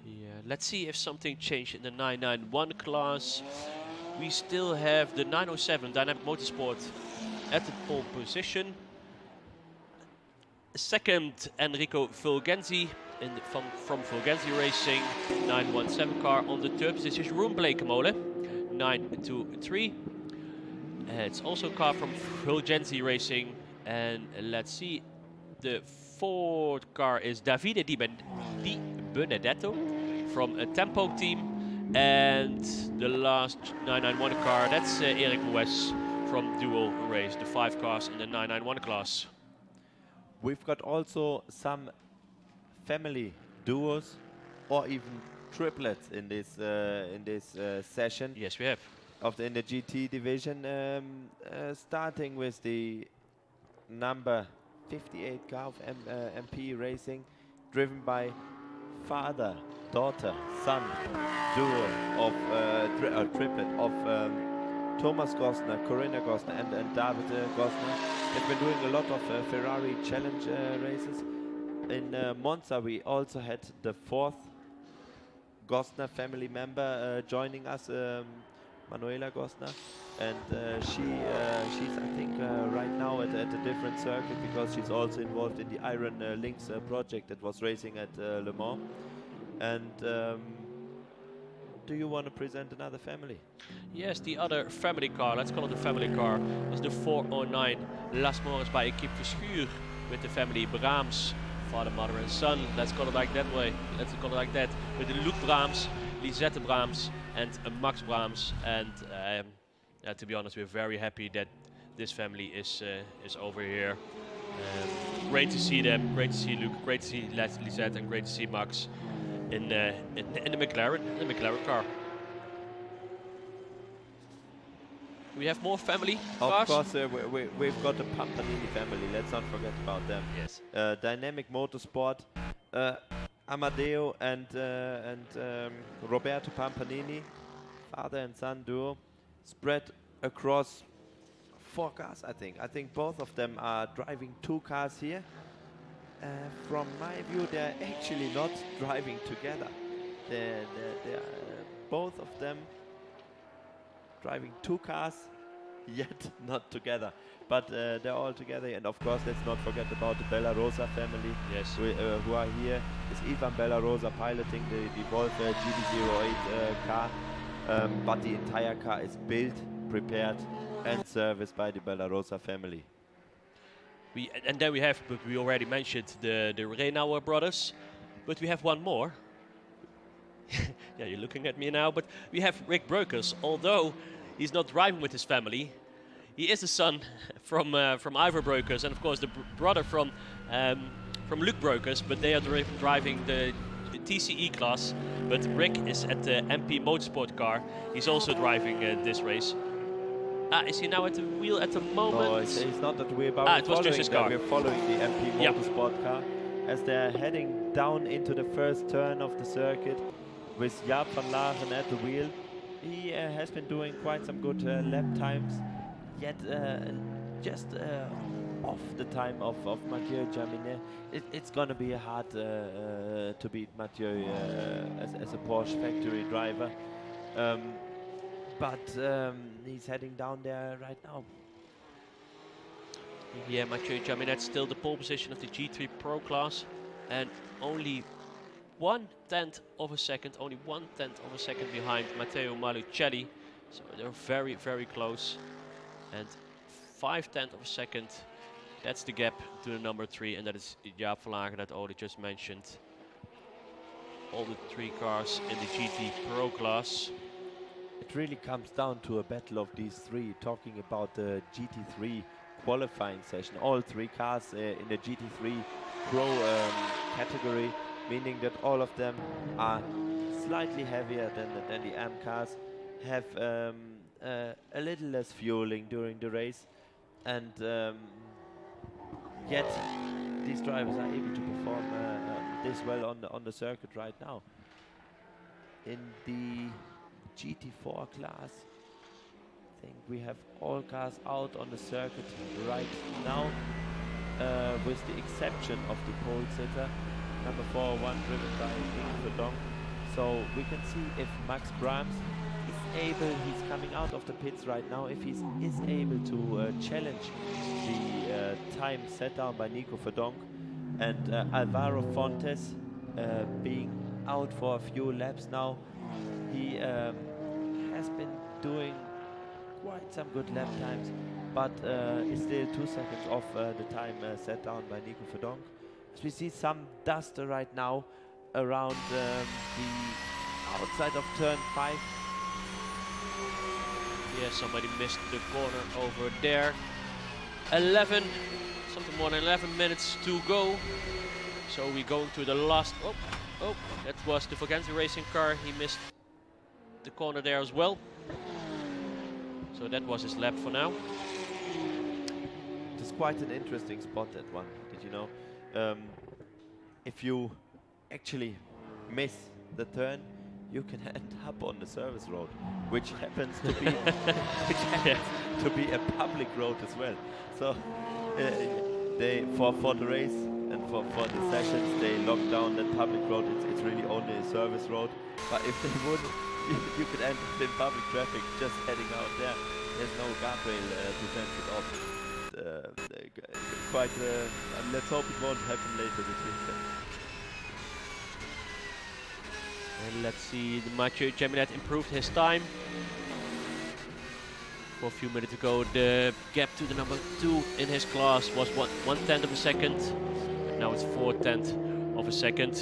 Yeah, let's see if something changed in the 991 class. We still have the 907 Dynamic Motorsport at the pole position. Second, Enrico Fulgenzi from Fulgenzi Racing, 917 car. On the third position, Jeroen Blekemolen, 923. It's also a car from Fulgenzi Racing. And let's see, the fourth car is Davide Di Benedetto from a Tempo team. And the last 991 car, that's Eric Moues from Dual Race, the 5 cars in the 991 class. We've got also some family duos or even triplets in this session. Yes, we have. In the GT division, starting with the number 58 car of MP Racing, driven by father, daughter, son duo of triplet of Thomas Gosner, Corinna Gosner, and David Gosner. They've been doing a lot of Ferrari Challenge races. In Monza, we also had the 4th Gosner family member joining us, Manuela Gosner, and she's I think right now at a different circuit, because she's also involved in the Iron Lynx project that was racing at Le Mans. And do you want to present another family? Yes, the other family car, let's call it the family car, was the 409 Las Mores by Equipe Verschuur with the family Brahms, father, mother and son. Let's call it like that way. Let's call it like that. With the Luc Brahms, Lisette Brahms and Max Brahms. And to be honest, we're very happy that this family is over here. Great to see them, great to see Luc, great to see Lisette, and great to see Max in the McLaren car. We have more family Of cars? course, we've got the Pampanini family. Let's not forget about them. Yes. Dynamic Motorsport. Amadeo and Roberto Pampanini, father and son duo, spread across 4 cars, I think. I think both of them are driving 2 cars here. From my view, they're actually not driving together. They're both of them driving 2 cars, yet not together. But they're all together, and of course, let's not forget about the Bella Rosa family, Yes. who are here. It's Ivan Bella Rosa piloting the Wolf GT08 car, but the entire car is built, prepared, and serviced by the Bella Rosa family. And then we have, but we already mentioned the Renault brothers, but we have one more. Yeah, you're looking at me now, but we have Rick Breukers. Although he's not driving with his family, he is the son from Ivor Breukers, and of course the brother from Luc Breukers. But they are driving the TCE class. But Rick is at the MP Motorsport car. He's also driving this race. Is he now at the wheel at the moment? No, he's not at the wheel, but it was just his car. we're following the MP Yeah. Motorsport car as they're heading down into the first turn of the circuit with Jaap van Lagen at the wheel. He has been doing quite some good lap times, yet just off the time of Mathieu Jaminet. It's gonna be hard to beat Mathieu as a Porsche factory driver. But he's heading down there right now. Yeah, Mathieu Jaminet still the pole position of the G3 Pro class, and only 1/10 of a second, behind Matteo Malucelli. So they're very, very close. And 5/10 of a second, that's the gap to the number 3, and that is Jaap van Lagen that Ole just mentioned. All the 3 cars in the GT Pro class. It really comes down to a battle of these 3, talking about the GT3 qualifying session. All 3 cars in the GT3 Pro category, meaning that all of them are slightly heavier than the AM cars, have a little less fueling during the race, and yet these drivers are able to perform this well on the circuit right now. In the GT4 class, I think we have all cars out on the circuit right now, with the exception of the pole sitter, number 401, driven by Nico Verdonk. So we can see if Max Brahms is able, he's coming out of the pits right now, if he is able to challenge the time set down by Nico Verdonk, and Alvaro Fontes being out for a few laps now. He has been doing quite some good lap times, but is still 2 seconds off the time set down by Nico Verdonk. As we see some dust right now around the outside of turn 5. Yeah, somebody missed the corner over there. 11, something more than 11 minutes to go. So we're going to the last, oh, that was the Voganti Racing car. He missed the corner there as well. So that was his lap for now. It's quite an interesting spot, that one. Did you know? If you actually miss the turn, you can end up on the service road, which happens to be a public road as well. So they for the race and for the sessions, they lock down that public road. It's really only a service road. But if they would, you could end up in public traffic just heading out there. There's no guardrail to fence it off. Let's hope it won't happen later this weekend. And let's see, Mathieu Jaminet improved his time. For a few minutes ago, the gap to the number 2 in his class was 1/10 of a second. And now it's 4/10 of a second.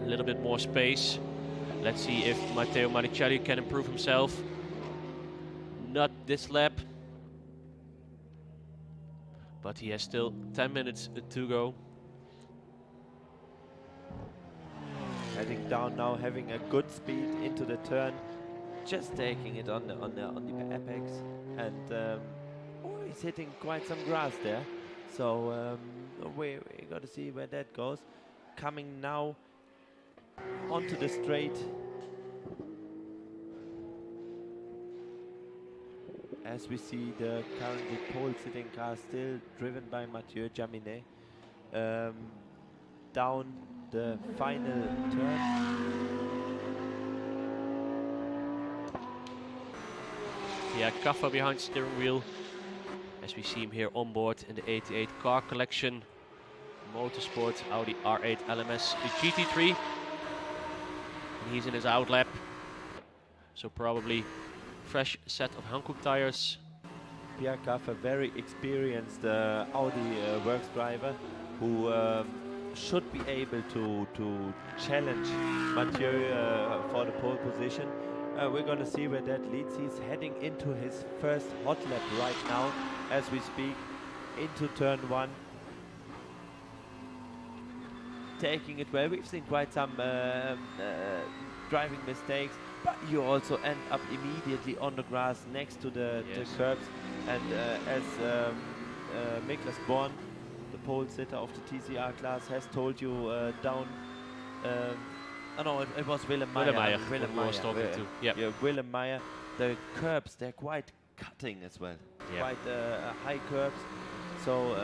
A little bit more space. Let's see if Matteo Maricelli can improve himself. Not this lap. But he has still 10 minutes to go. Heading down now, having a good speed into the turn, just taking it on the apex, and he's hitting quite some grass there. So we got to see where that goes. Coming now onto the straight. As we see the currently pole sitting car still driven by Mathieu Jaminet. Down the final turn. Yeah, COPPA behind steering wheel. As we see him here on board in the 88 car collection. Motorsport Audi R8 LMS GT3. And he's in his out lap. So probably fresh set of Hankook tires. Pierre Caffa, very experienced Audi works driver who should be able to challenge Mathieu for the pole position. We're going to see where that leads. He's heading into his first hot lap right now as we speak, into turn 1. Taking it well. We've seen quite some driving mistakes, but you also end up immediately on the grass next to the curbs. And as Niklas Born, the pole sitter of the TCR class, has told you down. Oh no, it was Willem Meyer. Willem Meyer was talking to. Yep. Yeah, Willem Meyer. The curbs, they're quite cutting as well. Yep. Quite high curbs. So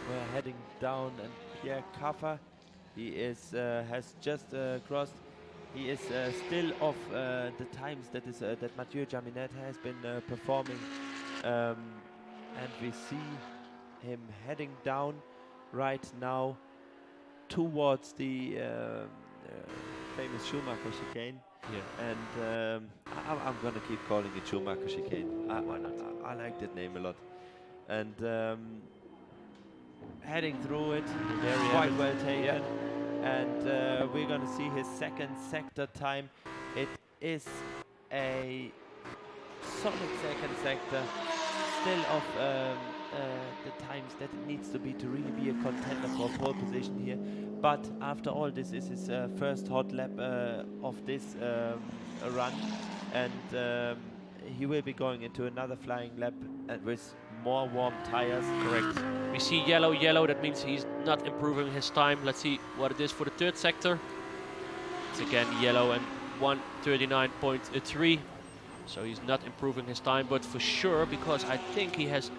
we're heading down, and Pierre Caffa, he is has just crossed. He is still off the times that Mathieu Jaminet has been performing, and we see him heading down right now towards the famous Schumacher chicane. Yeah. And I'm gonna keep calling it Schumacher chicane. Why not? I like that name a lot. And heading through it, quite well taken. Yeah. And we're gonna see his second sector time. It is a solid second sector, still of the times that it needs to be to really be a contender for pole position here. But after all, this is his first hot lap of this run, and he will be going into another flying lap with more warm tires. Correct. We see yellow, yellow. That means he's not improving his time. Let's see what it is for the third sector. It's again yellow and 1:39.3. So he's not improving his time, but for sure, because I think he has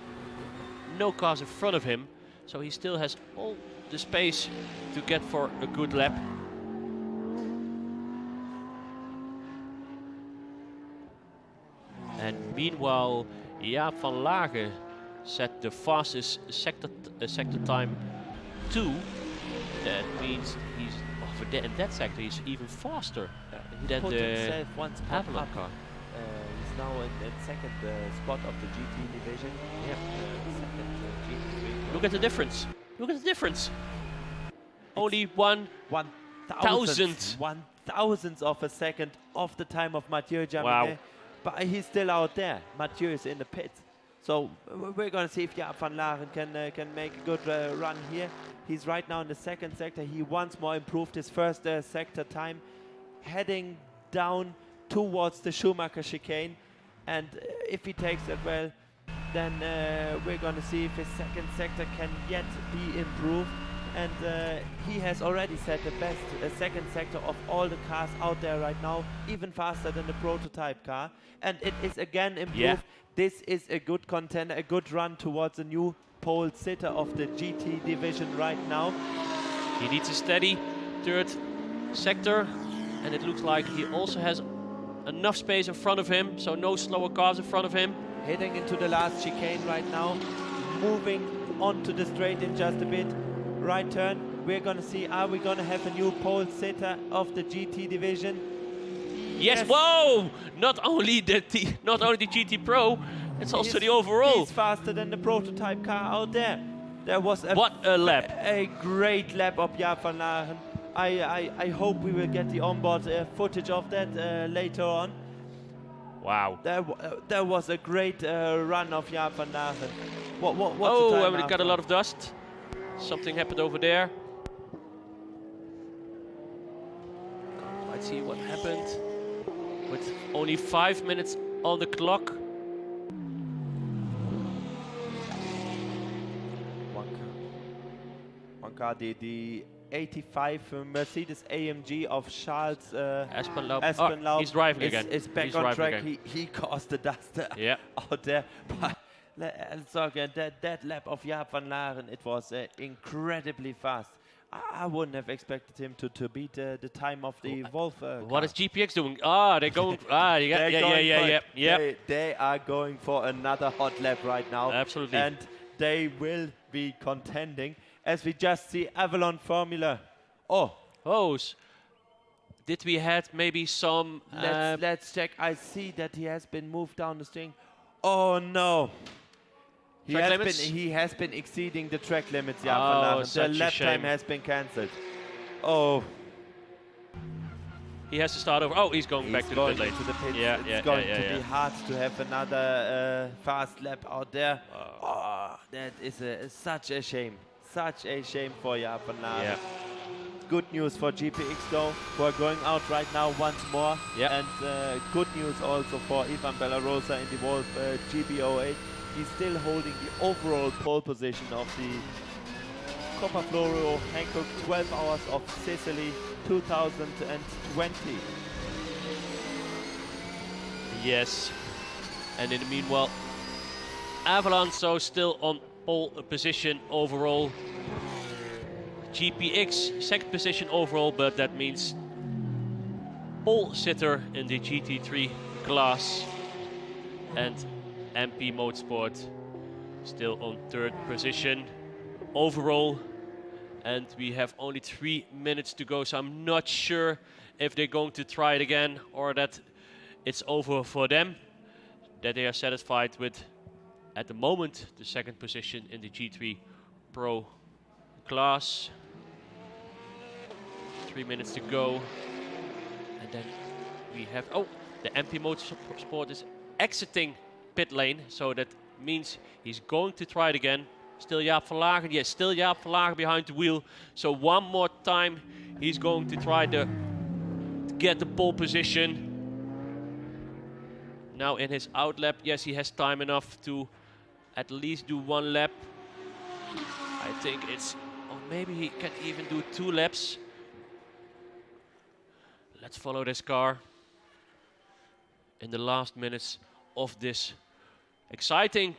no cars in front of him, so he still has all the space to get for a good lap. And meanwhile, Jaap van Lagen set the fastest sector time 2. That means he's in that sector he's even faster than Put the himself one spot Havelock up. car. He's now in second spot of the GT division. Yeah. Second GT3. Look at the difference. Look at the difference. Only 1/1000th. 1/1000th of a second off the time of Mathieu Jaminet. Wow. But he's still out there. Mathieu is in the pit. So we're going to see if Jaap van Lagen can make a good run here. He's right now in the second sector. He once more improved his first sector time, heading down towards the Schumacher chicane. And if he takes that well, then we're going to see if his second sector can yet be improved. And he has already set the best second sector of all the cars out there right now, even faster than the prototype car. And it is again improved. Yeah. This is a good contender, a good run towards a new pole sitter of the GT division right now. He needs a steady third sector, and it looks like he also has enough space in front of him, so no slower cars in front of him. Heading into the last chicane right now, moving onto the straight in just a bit. Right turn, we're gonna see, are we gonna have a new pole sitter of the GT division? Yes, whoa! Not only the GT Pro, it's also the overall. He's faster than the prototype car out there. There was What a lap. A great lap of Jaap van Lagen. I hope we will get the onboard footage of that later on. Wow. There was a great run of Jaap van Lagen. What's the Oh, time and we got after? a lot of dust. Something happened over there. Let's see what happened. With only 5 minutes on the clock. One car, the 85 Mercedes AMG of Charles Espenlaub. Espenlaub He's driving again. is back He's on driving track. again. He caused the dust Yeah. out there. But let's talk that lap of Jaap van Laaren. It was incredibly fast. I wouldn't have expected him to beat the time of the Wolf. What car. is GPX doing? They're going. They are going for another hot lap right now. Absolutely. And they will be contending as we just see Avalon Formula. Did we had maybe some? Let's check. I see that he has been moved down the string. Oh no. He has been exceeding the track limits. The lap time has been cancelled. Oh. He has to start over. He's going back to the pit lane. To the pits. Yeah, it's going to be hard to have another fast lap out there. That is such a shame. Such a shame for Jaap van Laaren. Yeah. Good news for GPX though, who are going out right now once more. Yeah. And good news also for Ivan Bellarosa in the Wolf GP08. He's still holding the overall pole position of the Coppa Florio Hankook 12 Hours of Sicily 2020. Yes. And in the meanwhile, Avalon still on pole position overall. GPX second position overall, but that means pole sitter in the GT3 class. And MP Motorsport still on third position overall. And we have only 3 minutes to go, so I'm not sure if they're going to try it again or that it's over for them. That they are satisfied with, at the moment, the second position in the G3 Pro class. 3 minutes to go. And then we have, the MP Motorsport is exiting pit lane, so that means he's going to try it again. Still Jaap van Laaren, yes, still Jaap van Laaren behind the wheel. So one more time, he's going to try to get the pole position. Now in his out lap, yes, he has time enough to at least do 1 lap. I think it's, or maybe he can even do 2 laps. Let's follow this car in the last minutes of this exciting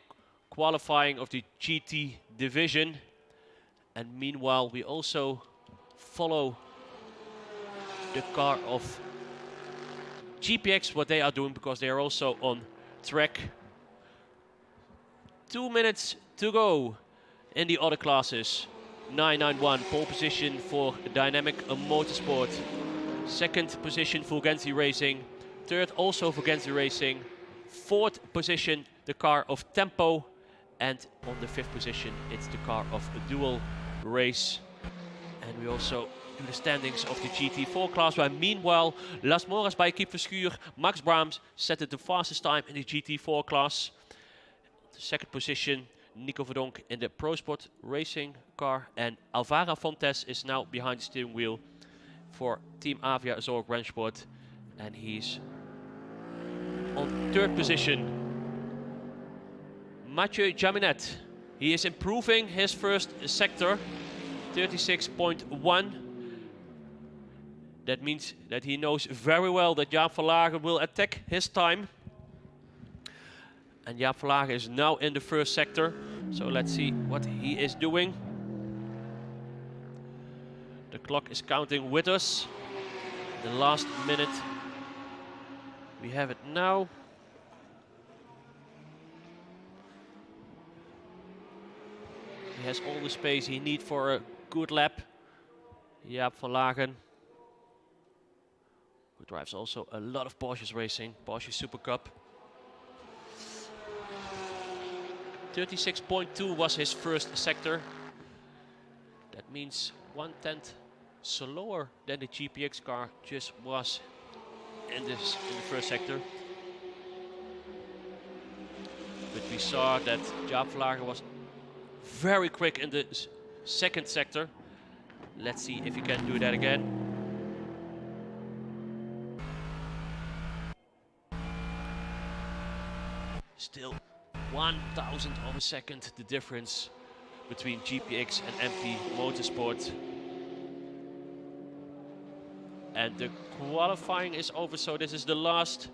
qualifying of the GT division. And meanwhile, we also follow the car of GPX, what they are doing, because they are also on track. 2 minutes to go in the other classes. 991, pole position for Dynamic Motorsport. Second position for Genzi Racing. Third also for Genzi Racing. Fourth position, the car of Tempo. And on the 5th position, it's the car of Dual Race. And we also do the standings of the GT4 class, where meanwhile, Las Moras by Kiep Verschuur, Max Brahms set it the fastest time in the GT4 class. The second position, Nico Verdonk in the Pro Sport Racing car. And Alvaro Fontes is now behind the steering wheel for Team Avia Zorg Rennsport. And he's on 3rd position. Mathieu Jaminet, he is improving his first sector, 36.1. That means that he knows very well that Jaap van Laaren will attack his time. And Jaap van Laaren is now in the first sector, so let's see what he is doing. The clock is counting with us. The last minute, we have it now. He has all the space he needs for a good lap. Jaap van Laaren, who drives also a lot of Porsches racing, Porsche Super Cup. 36.2 was his first sector. That means 1/10 slower than the GPX car just was in the first sector. But we saw that Jaap van Laaren was very quick in the second sector. Let's see if he can do that again. Still 1,000 of a second the difference between GPX and MP Motorsport. And the qualifying is over, so this is the last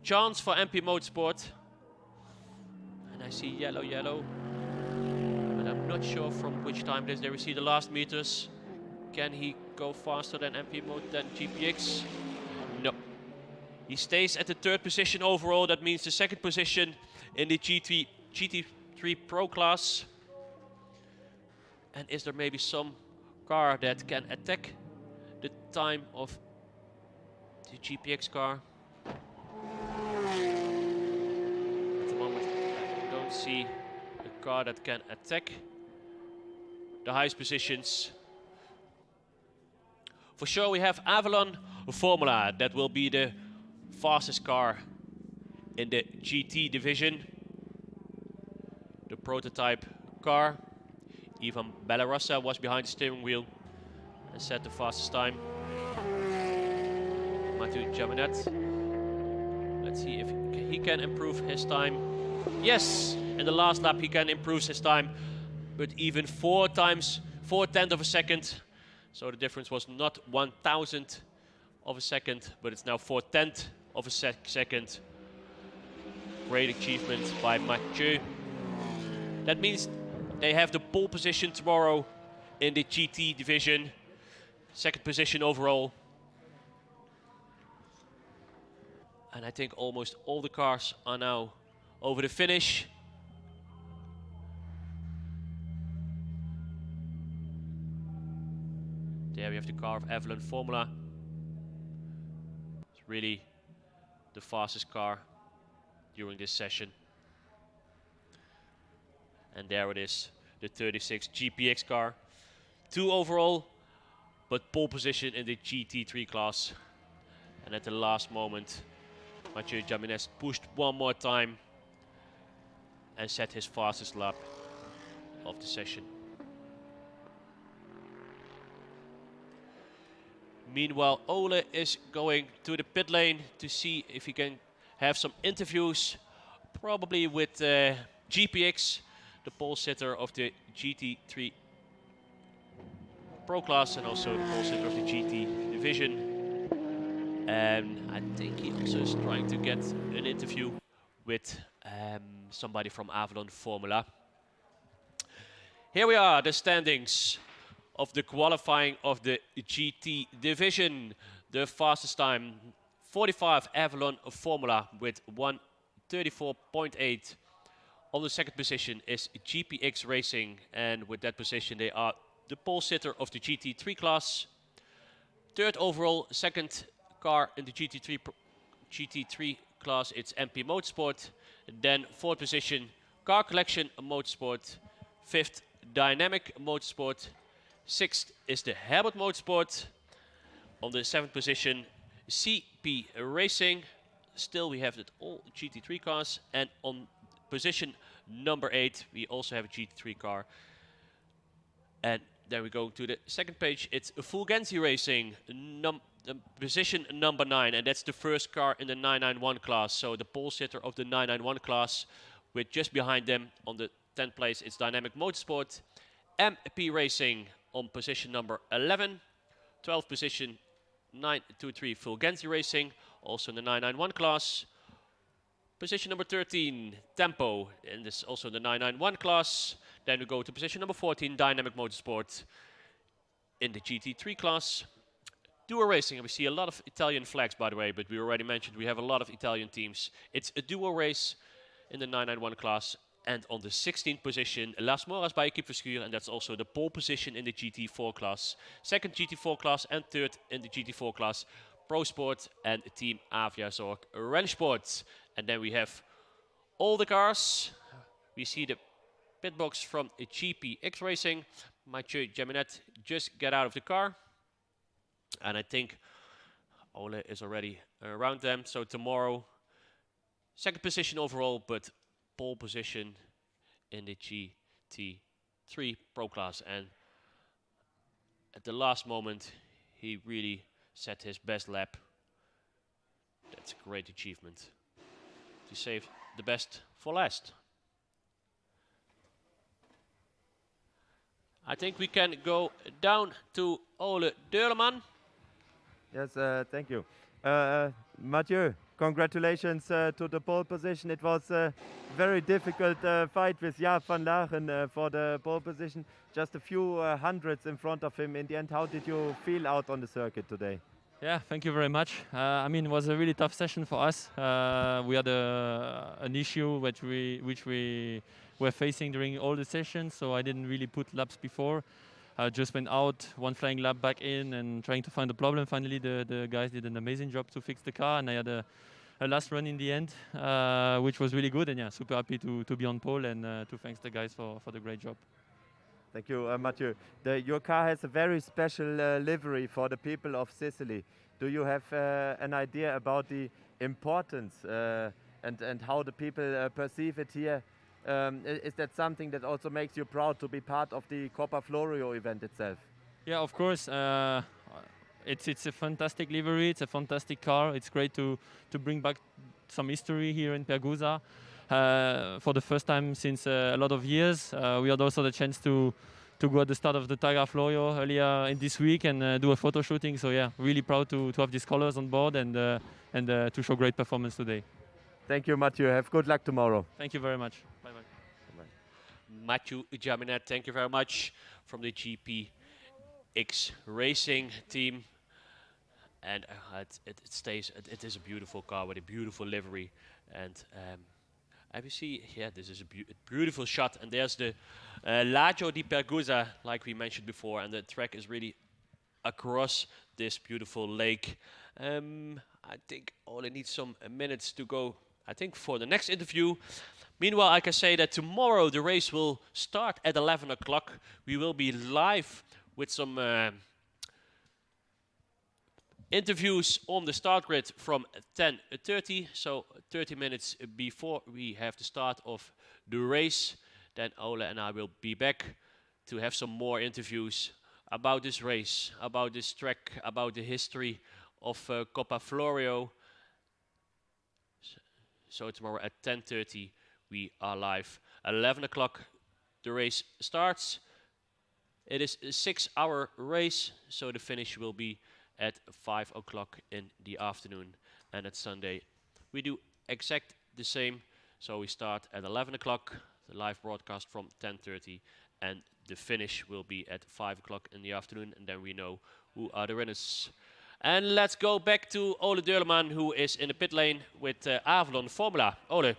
chance for MP Motorsport. And I see yellow, yellow. But I'm not sure from which time it is. There we see the last meters. Can he go faster than MP Mode than GPX? No. He stays at the 3rd position overall. That means the 2nd position in the GT3 Pro class. And is there maybe some car that can attack the time of the GPX car? At the moment, I don't see a car that can attack the highest positions. For sure, we have Avalon Formula. That will be the fastest car in the GT division. The prototype car. Ivan Belarasa was behind the steering wheel and set the fastest time. Mathieu Jaminet. Let's see if he can improve his time. Yes, in the last lap he can improve his time, but even 4/10 of a second. So the difference was not 1,000th of a second, but it's now 4/10 of a second. Great achievement by Mathieu. That means they have the pole position tomorrow in the GT division. 2nd position overall. And I think almost all the cars are now over the finish. There we have the car of Avalon Formula. It's really the fastest car during this session. And there it is, the 36 GPX car. 2 overall, but pole position in the GT3 class. And at the last moment, Mathieu Jamines pushed one more time and set his fastest lap of the session. Meanwhile, Ole is going to the pit lane to see if he can have some interviews, probably with GPX, the pole sitter of the GT3 Pro class and also the pole sitter of the GT division. And I think he also is trying to get an interview with somebody from Avalon Formula. Here we are, the standings of the qualifying of the GT division. The fastest time, 45 Avalon Formula with 1:34.8. On the 2nd position is GPX Racing, and with that position they are the pole sitter of the GT3 class. 3rd overall, 2nd car in the GT3 class, it's MP Motorsport. Then 4th position, Car Collection Motorsport. 5th, Dynamic Motorsport. 6th is the Herbert Motorsport. On the 7th position, CP Racing. Still we have it all GT3 cars. And on position number 8, we also have a GT3 car. And then we go to the 2nd page. It's Fulgenzi Racing, position number 9, and that's the first car in the 991 class. So the pole sitter of the 991 class, with just behind them on the 10th place, it's Dynamic Motorsport. MP Racing on position number 11. 12th position, 923 Fulgenzi Racing, also in the 991 class. Position number 13, Tempo, and this is also the 991 class. Then we go to position number 14, Dynamic Motorsport in the GT3 class. Duo Racing, and we see a lot of Italian flags, by the way, but we already mentioned we have a lot of Italian teams. It's a duo race in the 991 class. And on the 16th position, Las Moras by Equipe Verschuur, and that's also the pole position in the GT4 class. 2nd GT4 class and 3rd in the GT4 class, Pro Sport and Team Avia Zorg Rennsport. And then we have all the cars. We see the pit box from GPX Racing. Mathieu Jaminet just got out of the car. And I think Ole is already around them. So tomorrow, 2nd position overall, but pole position in the GT3 Pro class. And at the last moment, he really set his best lap. That's a great achievement to save the best for last. I think we can go down to Ole Deurleman. Yes, thank you. Mathieu, congratulations to the pole position. It was a very difficult fight with Jaap van Lagen for the pole position. Just a few hundreds in front of him. In the end, how did you feel out on the circuit today? Yeah, thank you very much. I mean, it was a really tough session for us. We had an issue which we were facing during all the sessions, so I didn't really put laps before. I just went out, one flying lap back in, and trying to find the problem. Finally, the guys did an amazing job to fix the car, and I had a last run in the end, which was really good. And yeah, super happy to be on pole and to thank the guys for the great job. Thank you, Mathieu. Your car has a very special livery for the people of Sicily. Do you have an idea about the importance and how the people perceive it here? Is that something that also makes you proud to be part of the Coppa Florio event itself? Yeah, of course. It's a fantastic livery. It's a fantastic car. It's great to bring back some history here in Pergusa. For the first time since a lot of years, we had also the chance to go at the start of the Targa Florio earlier in this week and do a photo shooting. So yeah, really proud to have these colors on board and to show great performance today. Thank you, Mathieu. Have good luck tomorrow. Thank you very much. Bye bye. Mathieu Jaminet, thank you very much from the GPX Racing team. And it is a beautiful car with a beautiful livery. And as you see, yeah, this is a beautiful shot. And there's the Lago di Pergusa, like we mentioned before. And the track is really across this beautiful lake. I think Ole needs some minutes to go, I think, for the next interview. Meanwhile, I can say that tomorrow the race will start at 11 o'clock. We will be live with some interviews on the start grid from 10:30, so 30 minutes before we have the start of the race. Then Ole and I will be back to have some more interviews about this race, about this track, about the history of Coppa Florio. So tomorrow at 10:30 we are live. 11 o'clock the race starts. It is a 6-hour race, so the finish will be at 5 o'clock in the afternoon. And at Sunday we do exact the same. So we start at 11 o'clock, the live broadcast from 10:30, and the finish will be at 5 o'clock in the afternoon, and then we know who are the winners. And let's go back to Ole Deurleman, who is in the pit lane with Avalon Formula. Ole.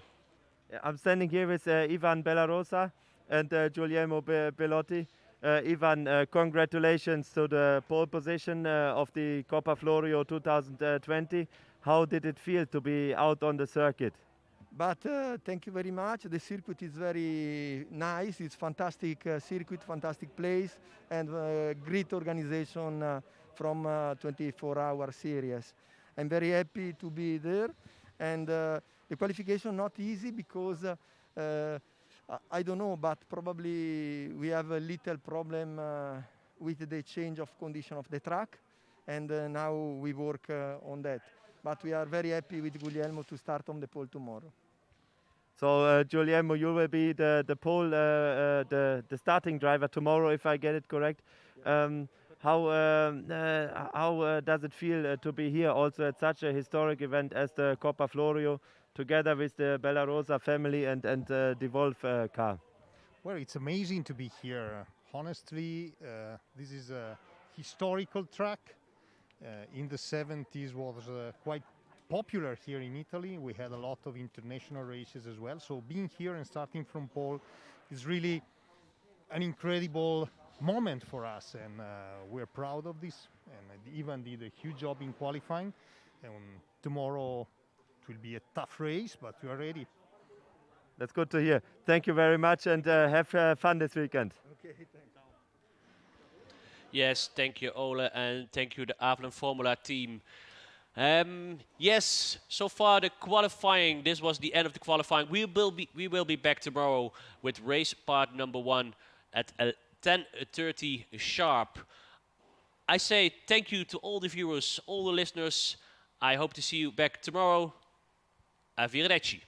I'm standing here with Ivan Bellarosa and Guglielmo Bellotti. Ivan, congratulations to the pole position of the Coppa Florio 2020. How did it feel to be out on the circuit? But thank you very much. The circuit is very nice. It's fantastic circuit, fantastic place, and great organization from 24-hour series. I'm very happy to be there, and the qualification not easy because I don't know, but probably we have a little problem with the change of condition of the track, and now we work on that. But we are very happy with Guglielmo to start on the pole tomorrow. So Guglielmo, you will be the pole, the starting driver tomorrow, if I get it correct. How does it feel to be here also at such a historic event as the Coppa Florio, together with the Bellarosa family and the Wolf car? Well, it's amazing to be here. Honestly, this is a historical track. In the 70s was quite popular here in Italy. We had a lot of international races as well. So being here and starting from pole is really an incredible moment for us, and we're proud of this. And Ivan did a huge job in qualifying. And tomorrow it will be a tough race, but we are ready. That's good to hear. Thank you very much, and have fun this weekend. Okay, thanks. Yes, thank you, Ole, and thank you, the Avalon Formula team. Yes, so far the qualifying, this was the end of the qualifying. We will be back tomorrow with race part number 1 at 10:30 sharp. I say thank you to all the viewers, all the listeners. I hope to see you back tomorrow. Arrivederci.